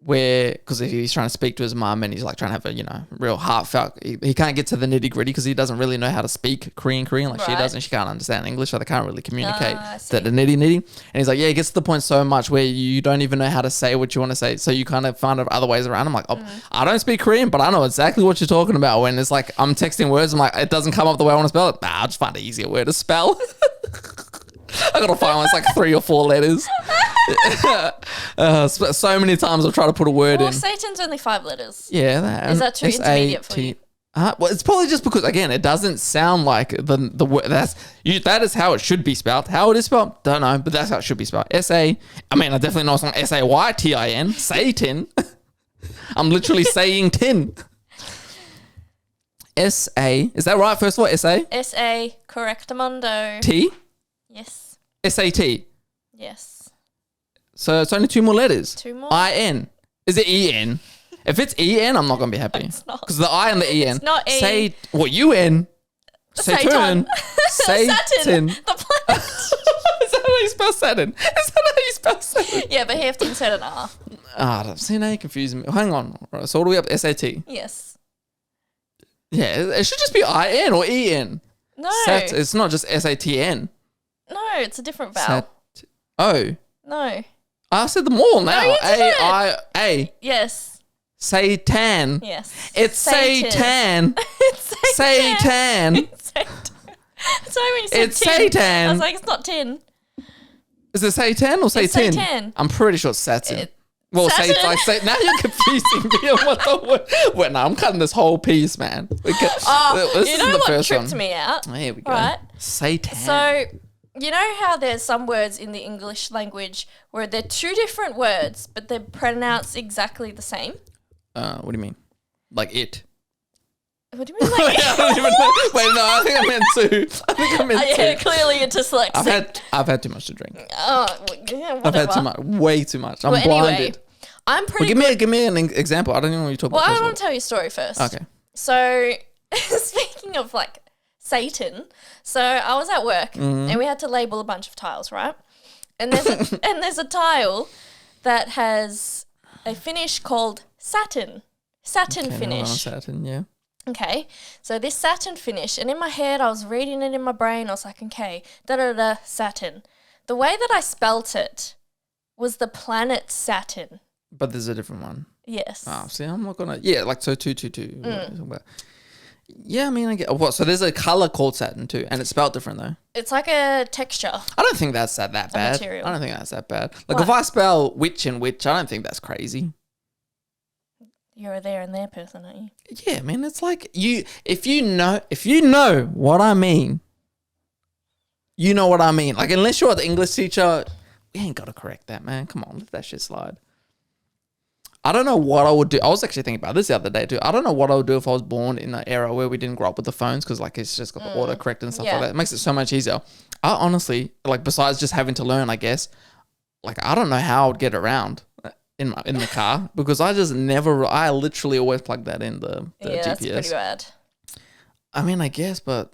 where, because he's trying to speak to his mum and he's like trying to have a, real heartfelt, he can't get to the nitty gritty because he doesn't really know how to speak Korean like she Right. does, and she can't understand English, so they can't really communicate I see. the nitty. And he's like, yeah, it gets to the point so much where you don't even know how to say what you want to say, so you kind of find other ways around. I'm like, I don't speak Korean, but I know exactly what you're talking about. When it's like, I'm texting words, I'm like, it doesn't come up the way I want to spell it. I'll just find an easier word to spell. I gotta find one. It's like 3 or 4 letters. So many times I've tried to put a word in. Satan's only 5 letters. Yeah, that. Is that too intermediate for you? Well, it's probably just because, again, it doesn't sound like the word. That is how it should be spelled. How it is spelled, don't know, but that's how it should be spelled. I mean, I definitely know it's not S-A-Y-T-I-N. Satan. I'm literally saying tin. S-A. Is that right? First of all, S-A? S-A, correctamundo. T? Yes. S-A-T. Yes. So it's only 2 more letters. 2 more? I-N. Is it E-N? If it's EN, I'm not going to be happy. It's not. Because the I and the EN. It's not E. Say, what, UN? Saturn. Saturn. Satan. The planet. Is that how you spell Saturn? Is that how you spell Saturn? Yeah, but he have to insert an R. See, now you're confusing me. Hang on. Right, so what do we have? SAT? Yes. Yeah, it should just be IN or EN. No. It's not just SATN. No, it's a different vowel. Oh. No. I said them all now. you didn't. A. Yes. Satan. Yes. It's Satan. It's Satan. It's Satan. Sorry when you said It's tin. Satan. I was like, it's not tin. Is it Satan or Satan? Satan. I'm pretty sure it's Saturn. Saturn? Now you're confusing me on what the word. Wait, no, I'm cutting this whole piece, man. This You is know the what first tripped one. me out? Oh, here we go. Right. Satan. So, you know how there's some words in the English language where they're two different words, but they're pronounced exactly the same? What do you mean? Like it? What do you mean? Like, I don't even know. Wait, no, I think I meant to. yeah, clearly you're dyslexic. I've had too much to drink. Oh, yeah, whatever. I've had too much, way too much. I'm Well, blinded. anyway, I'm Well, pretty give me an example. I don't even know what you're talking Well, about. I want to tell you a story first. Okay. So, speaking of like Satan, so I was at work and we had to label a bunch of tiles, right? And there's a tile that has a finish called satin. Satin finish. Satin, yeah. Okay, so this satin finish, and in my head, I was reading it in my brain. I was like, okay, da Saturn. The way that I spelt it was the planet Saturn. But there's a different one. Yes. Oh, see, I'm not gonna. Yeah, like so 222. Yeah, I mean, I get what. So there's a color called satin too, and it's spelled different though. It's like a texture. I don't think that's that bad. material. I don't think that's that bad. Like What? if I spell witch and witch, I don't think that's crazy. You're a there and there person, aren't you? Yeah, man, it's like if you know what I mean, you know what I mean. Like unless you're the English teacher, we ain't gotta correct that, man. Come on, let that shit slide. I don't know what I would do. I was actually thinking about this the other day too. I don't know what I would do if I was born in an era where we didn't grow up with the phones because like it's just got the autocorrect and stuff Yeah. like that. It makes it so much easier. I honestly, like besides just having to learn, I guess, like I don't know how I would get around in the car because I literally always plug that in the Yeah, GPS. that's pretty bad. I mean, I guess, but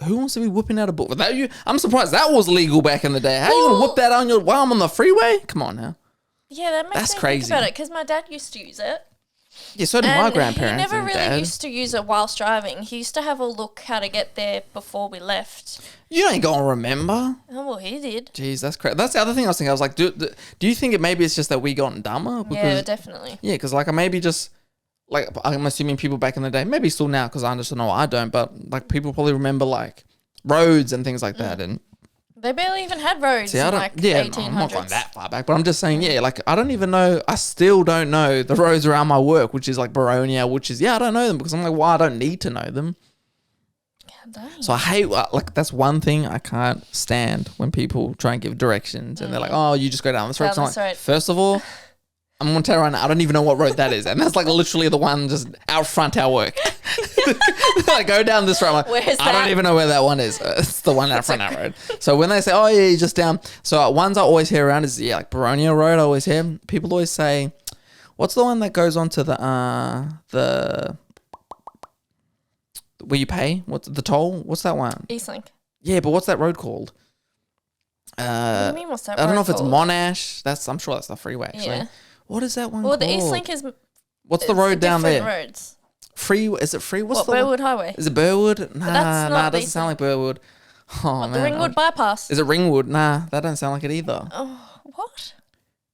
who wants to be whipping out a book without you? I'm surprised that was legal back in the day. How you gonna whip that on while I'm on the freeway? Come on now. Yeah, that makes That's me crazy. think about it because my dad used to use it. Yeah, so did my And grandparents. he never and really dad. used to use it whilst driving. He used to have a look how to get there before we left. You ain't gonna remember. Oh, well, he did. Jeez, that's crazy. That's the other thing I was thinking. I was like, do you think it's just that we gotten dumber? Yeah, definitely. Yeah, because like I maybe just like I'm assuming people back in the day, maybe still now because I just know I don't, but like people probably remember like roads and things like that. And They barely even had roads see, I in don't. like Yeah, 1800s. no, I'm not going that far back, but I'm just saying. Yeah, like I don't even know. I still don't know the roads around my work, which is like Baronia, which is I don't know them because I'm like, well, I don't need to know them. Dang. So I hate like that's one thing I can't stand when people try and give directions and they're like, oh, you just go down this road. Down So I'm this like, road. first of all, I'm gonna tell you right now, I don't even know what road that is, and that's like literally the one just out front our work. I go down this road. I'm like, Where's I don't that? even know where that one is. It's the one out front our road. So when they say, oh yeah, you're just down. So ones I always hear around is like Baronia Road. I always hear people always say, what's the one that goes on to the where you pay? What's the toll? What's that one? Eastlink. Yeah, but what's that road called? What do you mean, what's that I don't know if road it's called? Monash. I'm sure that's the freeway. Actually, Yeah. what is that one? Well, called? the Eastlink is. What's the it's road down different there? Roads. Free? Is it free? What's What, the Burwood Highway? Is it Burwood? Nah, that's not it doesn't sound like Burwood. Oh man, The Ringwood Bypass. Is it Ringwood? Nah, that doesn't sound like it either. Oh, what?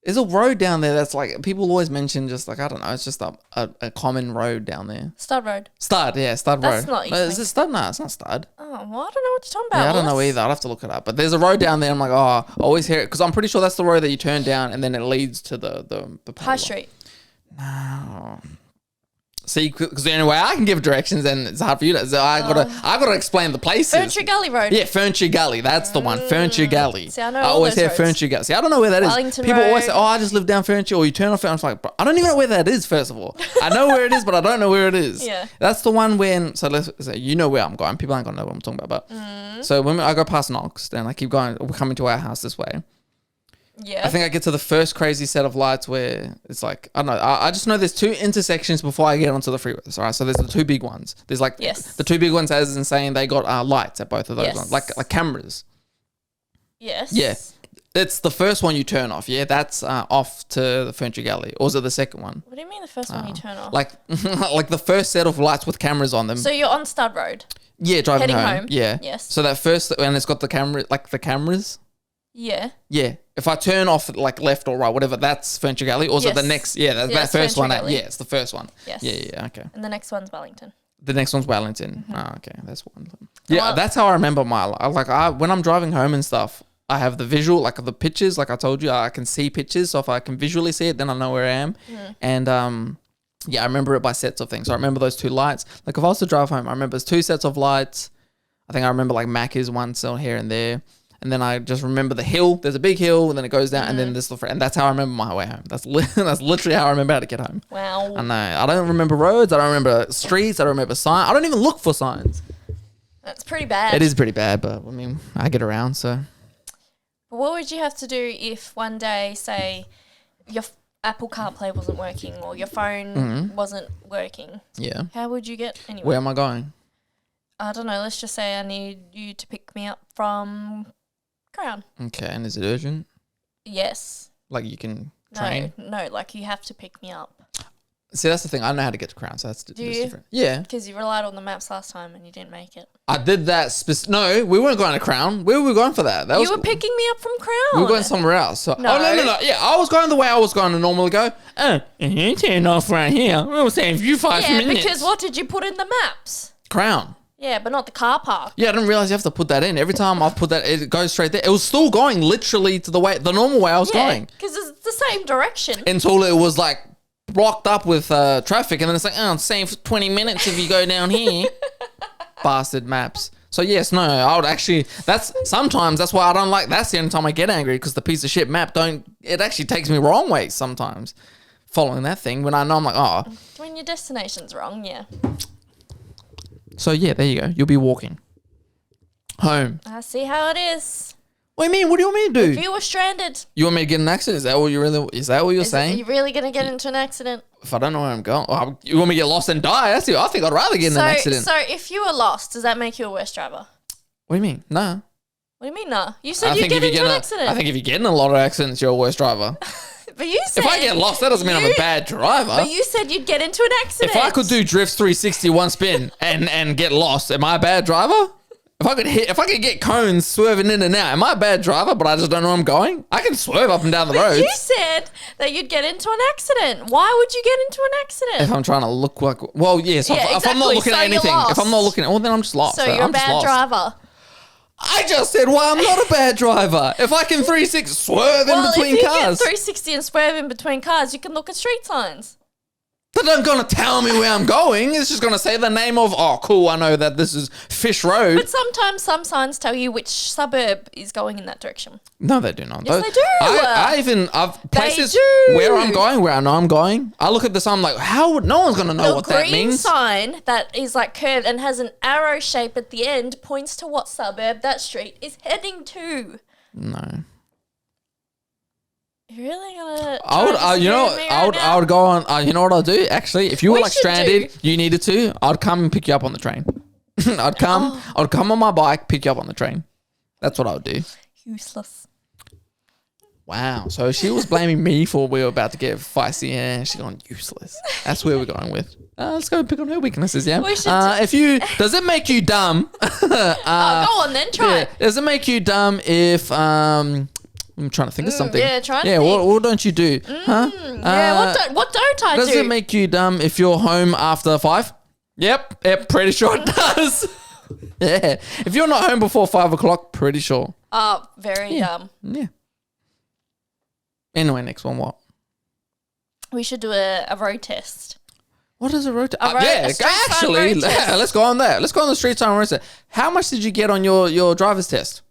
There's a road down there that's like people always mention. Just like I don't know, it's just a common road down there. Stud Road. Stud, yeah, Stud That's Road. not But is Eastlink. it Stud? Nah, it's not Stud. Oh, well, I don't know what you're talking about. Yeah, I don't know Willis. either. I'll have to look it up. But there's a road down there. I'm like, oh, I always hear it because I'm pretty sure that's the road that you turn down and then it leads to the High Street. No. See, because the only way I can give directions, and it's hard for you to. So I gotta explain the places. Ferntree Gully Road. Yeah, Ferntree Gully. That's the one. Ferntree Gully. See, I know I all always those hear roads. Ferntree Gully. See, I don't know where that is. Wellington People always Road. say, "Oh, I just live down Ferntree," or you turn off Ferntree. I'm like, "Bro, I don't even know where that is. First of all, I know where it is, but I don't know where it is. Yeah. That's the one when. So let's say you know where I'm going. People aren't gonna know what I'm talking about. But so when I go past Knox, then I keep going. We're coming to our house this way. Yeah. I think I get to the first crazy set of lights where it's like, I don't know. I just know there's 2 intersections before I get onto the freeways. All right. So there's the 2 big ones. There's like Yes. the 2 big ones, as in saying they got lights at both of those Yes. ones, like cameras. Yes. Yeah. It's the first one you turn off. Yeah. That's off to the Furniture Gallery. Or is it the second one? What do you mean the first one you turn off? Like, like the first set of lights with cameras on them. So you're on Stud Road. Yeah, driving Heading home. home. Yeah. Yes. So that first, and it's got the camera, like the cameras. Yeah. Yeah. If I turn off like left or right, whatever, that's Furniture Gallery. Or is it the Yes. next? Yeah, that That's first one. Furniture Gallery. Yeah, it's the first one. Yes. Yeah. Okay. And the next one's Wellington. The next one's Wellington. Oh, okay. That's one. Yeah, Well- that's how I remember my when I'm driving home and stuff, I have the visual, like the pictures. Like I told you, I can see pictures. So if I can visually see it, then I know where I am. And yeah, I remember it by sets of things. So I remember those 2 lights. Like if I was to drive home, I remember there's 2 sets of lights. I think I remember like Macca's one cell here and there. And then I just remember the hill. There's a big hill, and then it goes down, and then there's the and that's how I remember my way home. That's that's literally how I remember how to get home. Wow. I know. I don't remember roads. I don't remember streets. I don't remember signs. I don't even look for signs. That's pretty bad. It is pretty bad, but I mean, I get around, so. But what would you have to do if one day, say, your Apple CarPlay wasn't working or your phone wasn't working? Yeah. How would you get anywhere? Where am I going? I don't know. Let's just say I need you to pick me up from Crown. Okay, and is it urgent? Yes. Like you can train? No, like you have to pick me up. See, that's the thing. I know how to get to Crown, so that's you? different. Yeah. Because you relied on the maps last time and you didn't make it. I did that. No, we weren't going to Crown. Where were we going for that? You were picking me up from Crown. We were going somewhere else. So, No. Oh, no. Yeah, I was going the way I was going to normally go. You turn off right here. We'll save you 5 minutes. Because what did you put in the maps? Crown. Yeah, but not the car park. Yeah, I didn't realize you have to put that in. Every time I've put that, it goes straight there. It was still going literally to the normal way I was going. Because it's the same direction. Until it was like blocked up with traffic, and then it's like, save 20 minutes if you go down here. Bastard maps. So yes, no, I would actually, sometimes that's why I don't like, that's the only time I get angry, because the piece of shit map it actually takes me wrong ways sometimes. Following that thing, when I know I'm like, oh. When your destination's wrong, yeah. So yeah, there you go. You'll be walking home. I see how it is. What do you mean? What do you want me to do? If you were stranded. You want me to get in an accident? Is that what you're saying? Are you really going to get into an accident? If I don't know where I'm going, you want me to get lost and die? I think I'd rather get in an accident. So if you were lost, does that make you a worse driver? What do you mean? No. What do you mean, nah? You said you'd get into an accident. I think if you get in a lot of accidents, you're a worse driver. But you said... If I get lost, that doesn't mean I'm a bad driver. But you said you'd get into an accident. If I could do drifts 360 one spin and get lost, am I a bad driver? If I could get cones swerving in and out, am I a bad driver? But I just don't know where I'm going. I can swerve up and down the roads. You said that you'd get into an accident. Why would you get into an accident? If I'm trying to look like, well, yes. Yeah, if I'm not looking so at anything, you're if I'm not looking at, well, then I'm just lost. So you're I'm a bad driver. I just said why I'm not a bad driver. If I can 360 swerve in between if you cars. get 360 and swerve in between cars, you can look at street signs. That ain't gonna tell me where I'm going. It's just gonna say the name of, oh, cool, I know that this is Fish Road. But sometimes some signs tell you which suburb is going in that direction. No, they do not. Yes, they do. I've places do. where I'm going, where I know I'm going. I look at the sign, I'm like, no one's gonna know what that The means. green sign that is like curved and has an arrow shape at the end points to what suburb that street is heading to. No. You're really gonna? I would go on. You know what I'll do? Actually, if you were We like should stranded, you needed to, I'd come and pick you up on the train. I'd come on my bike, pick you up on the train. That's what I would do. Useless. Wow. So she was blaming me for we were about to get feisty. Yeah, she's gone useless. That's where we're going with. Let's go pick on her weaknesses. Yeah. We should Does it make you dumb? Go on then. Try it. Does it make you dumb if I'm trying to think of something. Yeah, try to Yeah, think. what don't you do? Huh? Yeah, what don't I do? Does it make you dumb if you're home after 5? Yep, pretty sure it does. Yeah. If you're not home before 5 o'clock, pretty sure. Very dumb. Yeah. Anyway, next one, what? We should do a road test. What is a road test? a street sign road test. Let's go on that. Let's go on the street sign road test. How much did you get on your driver's test?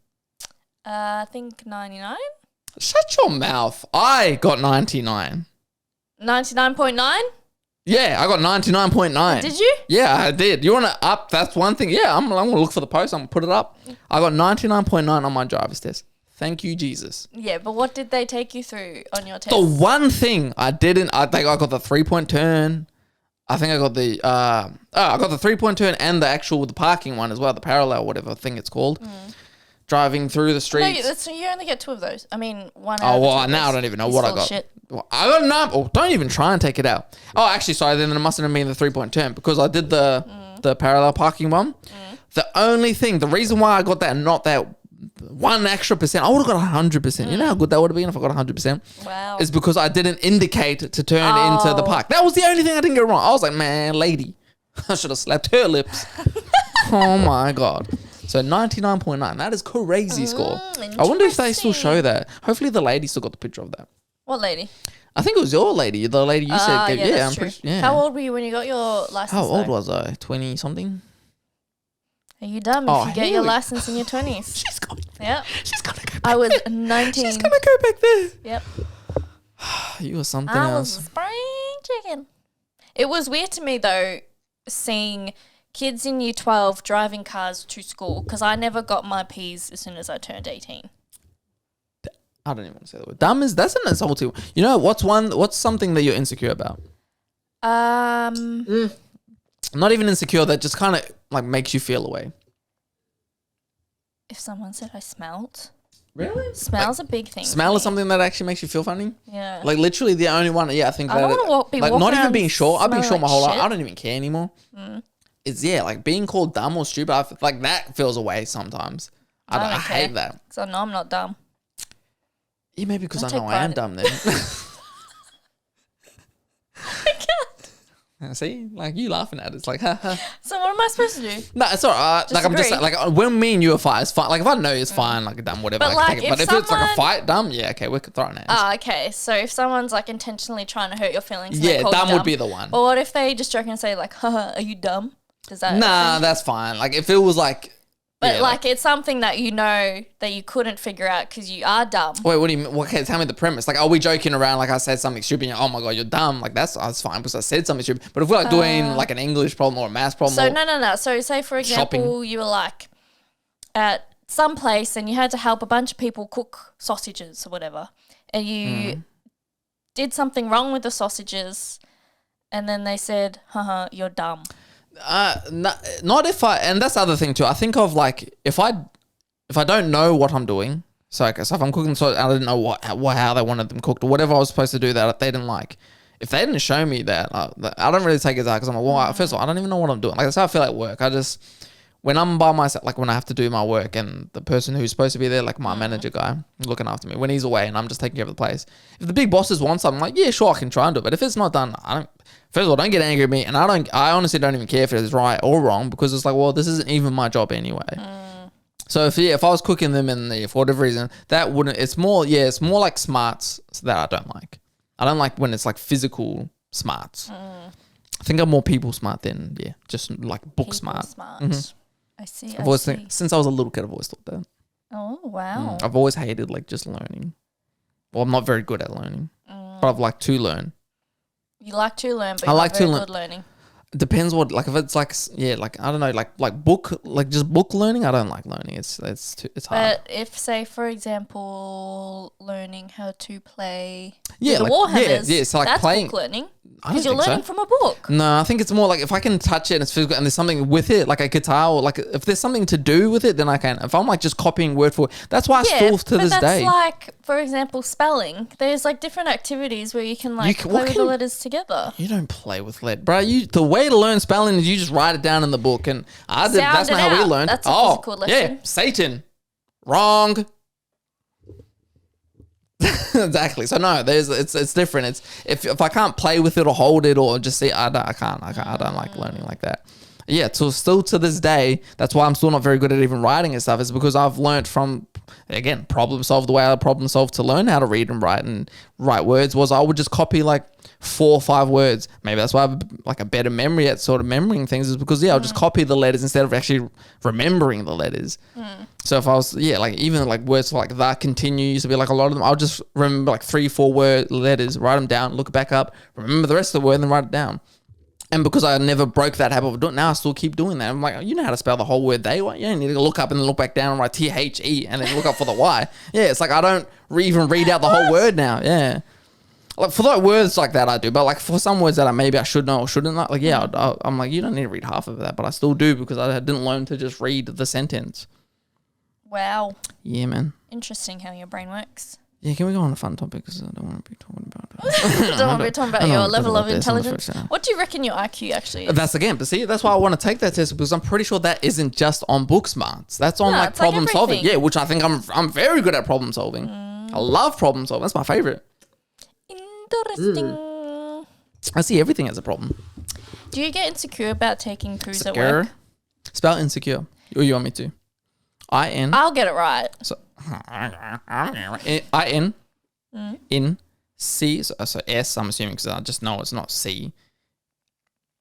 I think 99? Shut your mouth. I got 99. 99.9? Yeah, I got 99.9. Did you? Yeah, I did. You want to up? That's one thing. Yeah, I'm going to look for the post. I'm going to put it up. I got 99.9 on my driver's test. Thank you, Jesus. Yeah, but what did they take you through on your test? The one thing I didn't, I think I got the 3-point turn. I think I got the, I got the 3-point turn and the parking one as well, the parallel, whatever thing it's called. Driving through the streets. No, you only get 2 of those. I mean, one. Oh, well, now I don't even know what I got. Shit. Well, I got none. Oh, don't even try and take it out. Oh, actually, sorry. Then it mustn't have been the 3-point turn because I did the parallel parking one. The only thing, the reason why I got that and not that 1 extra percent, I would have got 100%. You know how good that would have been if I got 100%? Wow. Is because I didn't indicate to turn into the park. That was the only thing I didn't get wrong. I was like, man, lady, I should have slapped her lips. Oh my God. So 99.9. That is crazy score. I wonder if they still show that. Hopefully the lady still got the picture of that. What lady? I think it was your lady. The lady you said. Yeah, I'm pretty. Yeah. How old were you when you got your license? How old was I? 20 something. Are you dumb if you get your license in your 20s? She's going. Yep. She's gonna go. I was 19. She's gonna go back there. Yep. You were something I else. was a spring chicken. It was weird to me though, seeing kids in year 12 driving cars to school because I never got my P's as soon as I turned 18. I don't even want to say the word. Dumb that's an insult to you. You know what's something that you're insecure about? Not even insecure, that just kind of like makes you feel away. If someone said I smelled. Really? Smell's a big thing. Smell is something that actually makes you feel funny? Yeah. Like literally the only one, I think I don't want to be like walking not even around being short. I've been short my whole life. shit. I don't even care anymore. It's like being called dumb or stupid. Like that feels away sometimes. I hate that. Because I know I'm not dumb. Yeah, maybe because I take know I am pride dumb then. See, like you laughing at it. It's like, ha ha. So what am I supposed to do? No, it's alright. Like I'm just agree. like when me and you are fight, it's fine. Like if I know it's fine, like dumb, whatever. But I can like, take it. But if it's like a fight, dumb, yeah, okay, we're throwing hands. Oh, okay. So if someone's like intentionally trying to hurt your feelings, and yeah, they call you dumb would be the one. Or what if they just joke and say like, haha, are you dumb? Does that? Nah, that's fine. Like if it was like. But like it's something that you know that you couldn't figure out because you are dumb. Wait, what do you mean? Okay, tell me the premise. Like, are we joking around? Like, I said something stupid. And oh my God, you're dumb. Like, that's fine because I said something stupid. But if we're like doing like an English problem or a maths problem. So no. So say for example, you were like at some place and you had to help a bunch of people cook sausages or whatever, and you did something wrong with the sausages, and then they said, haha, you're dumb. Not if I, and that's the other thing too. I think of like if I don't know what I'm doing, so if I'm cooking, so I didn't know how they wanted them cooked or whatever I was supposed to do that they didn't like. If they didn't show me that, I don't really take it out because I'm like, well, first of all, I don't even know what I'm doing. Like that's how I feel at work. When I'm by myself, like when I have to do my work and the person who's supposed to be there, like my manager guy looking after me, when he's away and I'm just taking care of the place. If the big bosses want something, I'm like, yeah, sure, I can try and do it. But if it's not done, first of all, don't get angry at me. And I honestly don't even care if it's right or wrong because it's like, well, this isn't even my job anyway. So if I was cooking them and for whatever reason, that wouldn't, it's more like smarts that I don't like. I don't like when it's like physical smarts. I think I'm more people smart than, just like book People smart. I see. Since I was a little kid, I've always thought that. Oh, wow. I've always hated like just learning. Well, I'm not very good at learning, but I've liked to learn. You like to learn, but I you're like not to very learn. good learning. Depends what, like if it's like, like I don't know, like book, like just book learning. I don't like learning. It's hard. But if, say, for example, learning how to play the like, Warhammers, so like that's playing, book learning. I don't Because you're think so. learning from a book. No, I think it's more like if I can touch it and it's physical and there's something with it, like a guitar or like if there's something to do with it, then I can. If I'm like just copying word for word, that's why I still to this day. But that's like, for example, spelling. There's like different activities where you can like play with the letters together. You don't play with letters, bro. The way to learn spelling is you just write it down in the book, and that's not how we learned. That's a physical lesson. Yeah, Satan, wrong. Exactly. So no, it's different. It's if I can't play with it or hold it or just see, I don't like learning like that. Yeah, so still to this day, that's why I'm still not very good at even writing and stuff. Is because I've learned from, again, problem solve. The way I problem solve to learn how to read and write words was I would just copy like 4 or 5 words. Maybe that's why I have like a better memory at sort of remembering things, is because I'll just copy the letters instead of actually remembering the letters. So if I was like even like words like that continue used to be like a lot of them, I'll just remember like 3-4 letters, write them down, look back up, remember the rest of the word, and then write it down. And because I never broke that habit of doing it, now I still keep doing that. I'm like, you know how to spell the whole word they? You don't need to look up and then look back down and write THE and then look up for the Y. Yeah, it's like I don't even read out the whole word now. Yeah. Like for like words like that I do, but like for some words that maybe I should know or shouldn't know, like I'm like, you don't need to read half of that, but I still do because I didn't learn to just read the sentence. Wow. Yeah, man. Interesting how your brain works. Yeah, can we go on a fun topic? Because I don't want to be talking about it. Don't want to be talking about your level of intelligence. First, What do you reckon your IQ actually is? That's again, but see, that's why I want to take that test because I'm pretty sure that isn't just on book smarts. That's on like problem solving. Yeah, which I think I'm very good at problem solving. I love problem solving. That's my favorite. Interesting. I see everything as a problem. Do you get insecure about taking poos at Insecure. work? Spell insecure. Or you want me to? I-N. I'll get it right. So, I-N. In. C. So S, I'm assuming because I just know it's not C.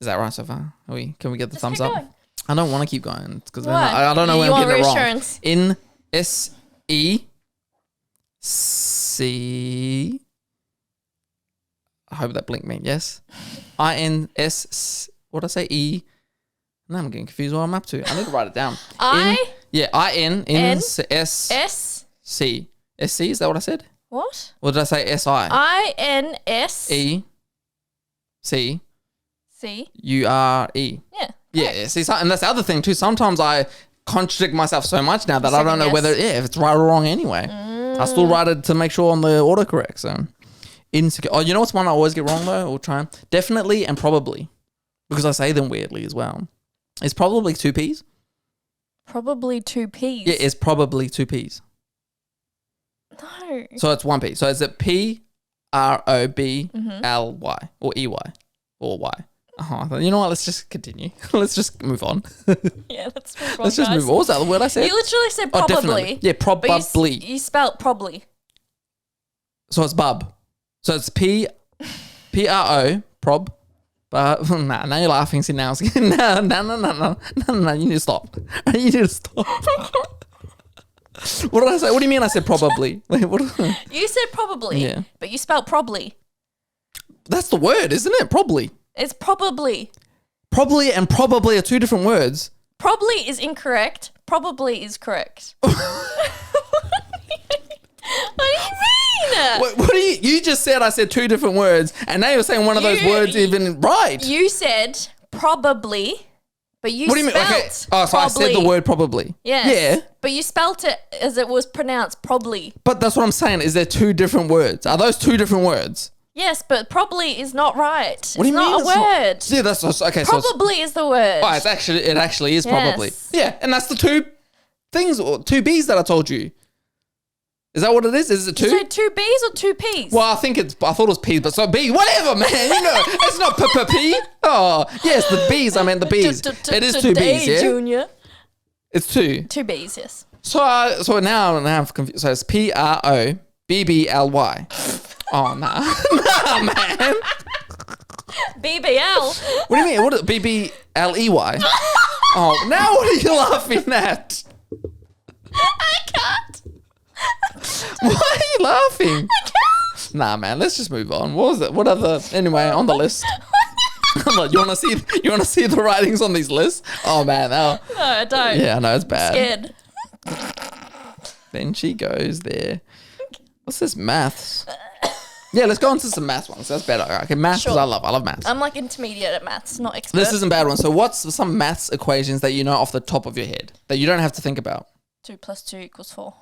Is that right so far? Can we get the thumbs up? Going. I don't want to keep going because Why? I don't know where I'm getting it wrong. In. S-E. C. I hope that blinked me. Yes. I-N-S. What did I say? E. Now I'm getting confused what I'm up to. I need to write it down. I-N-S-C. S-C, is that what I said? What? Or did I say S-I? I-N-S. E. C. C. U-R-E. Yeah. Yeah. See, and that's the other thing too. Sometimes I contradict myself so much now that I don't know whether, if it's right or wrong anyway. I still write it to make sure on the autocorrect, so... Insecure. Oh, you know what's one I always get wrong though? Or try definitely and probably, because I say them weirdly as well. It's probably 2 P's. Probably 2 P's. Yeah, it's probably 2 P's. No. So it's 1 P. So is it P-R-O-B-L-Y or E-Y or Y? Oh, you know what? Let's just continue. Let's just move on. Yeah, let's move on. Let's just move on. What was that the word I said? You literally said probably. Definitely. Yeah, probably. You spelled probably. So it's bub. So it's P-R-O, prob. But nah, now you're laughing. See, now it's no, you need to stop. You need to stop. What did I say? What do you mean I said probably? Wait, what? You said probably, Yeah. but you spelled probably. That's the word, isn't it? Probably. It's probably. Probably and probably are 2 different words. Probably is incorrect. Probably is correct. What do you mean? What do you just said I said 2 different words and now you're saying one of those words even right. You said probably, but you what do you mean? Okay. Oh, so probably. I said the word probably. Yes. Yeah. But you spelt it as it was pronounced probably. But that's what I'm saying. Is there 2 different words? Are those 2 different words? Yes, but probably is not right. What do you mean? It's not a word. Yeah, that's okay. Probably is the word. Oh, it actually is probably. Yeah, and that's the 2 things or 2 B's that I told you. Is that what it is? Is it 2? You said 2 B's or 2 P's? Well, I thought it was P's, but so B, whatever, man. You know, it's not P. Oh, yes, the B's. I meant the B's. It is 2 B's, yeah. Junior. It's 2. 2 B's, yes. So now I'm confused. So it's P-R-O-B-B-L-Y. Oh nah, nah, man. BBL. What do you mean? What is B-B-L-E-Y? Oh, now what are you laughing at? I can't. Why are you laughing? Nah, man. Let's just move on. What was it? What other? Anyway, on the list. You want to see? You want to see the writings on these lists? Oh man, no, I don't. Yeah, I know it's bad. Scared. Then she goes there. What's this? Maths. Yeah, let's go on to some maths ones. That's better. Okay, maths. Sure. I love maths. I'm like intermediate at maths, not expert. This isn't a bad one. So, what's some maths equations that you know off the top of your head that you don't have to think about? 2 + 2 = 4.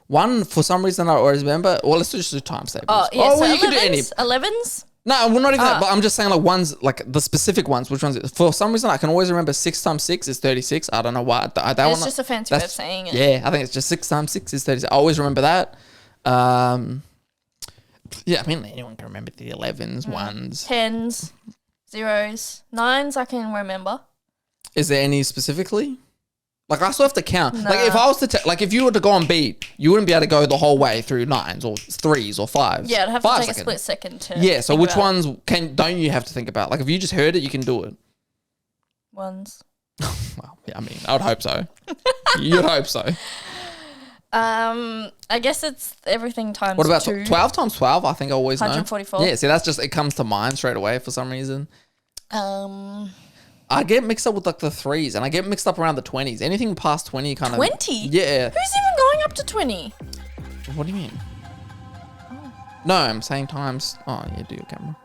One, for some reason, I always remember. Well, let's just do times tables. Oh, yeah. So well, you 11s, can do any. 11s? No, we're not even that. But I'm just saying, like, ones, like the specific ones. Which ones? For some reason, I can always remember 6 × 6 is 36. I don't know why. It's just a fancy way of saying it. Yeah, I think it's just 6 × 6 is 36. I always remember that. Yeah, I mean, anyone can remember the 11s, 1s. 10s, 0s, 9s I can remember. Is there any specifically? Like, I still have to count. No. Like, if I was to like, if you were to go on beat, you wouldn't be able to go the whole way through 9s or 3s or 5s. Yeah, I'd have to take a split second to Yeah, so which ones don't you have to think about? Like, if you just heard it, you can do it. 1s. Well, yeah, I mean, I would hope so. You'd hope so. I guess it's everything times 2. What about 12 × 12? I think I always know. 144. Yeah, see, that's just, it comes to mind straight away for some reason. I get mixed up with like the 3s, and I get mixed up around the 20s. Anything past 20 kind of. 20? Yeah. Who's even going up to 20? What do you mean? No, I'm saying times. Oh, yeah, do your camera.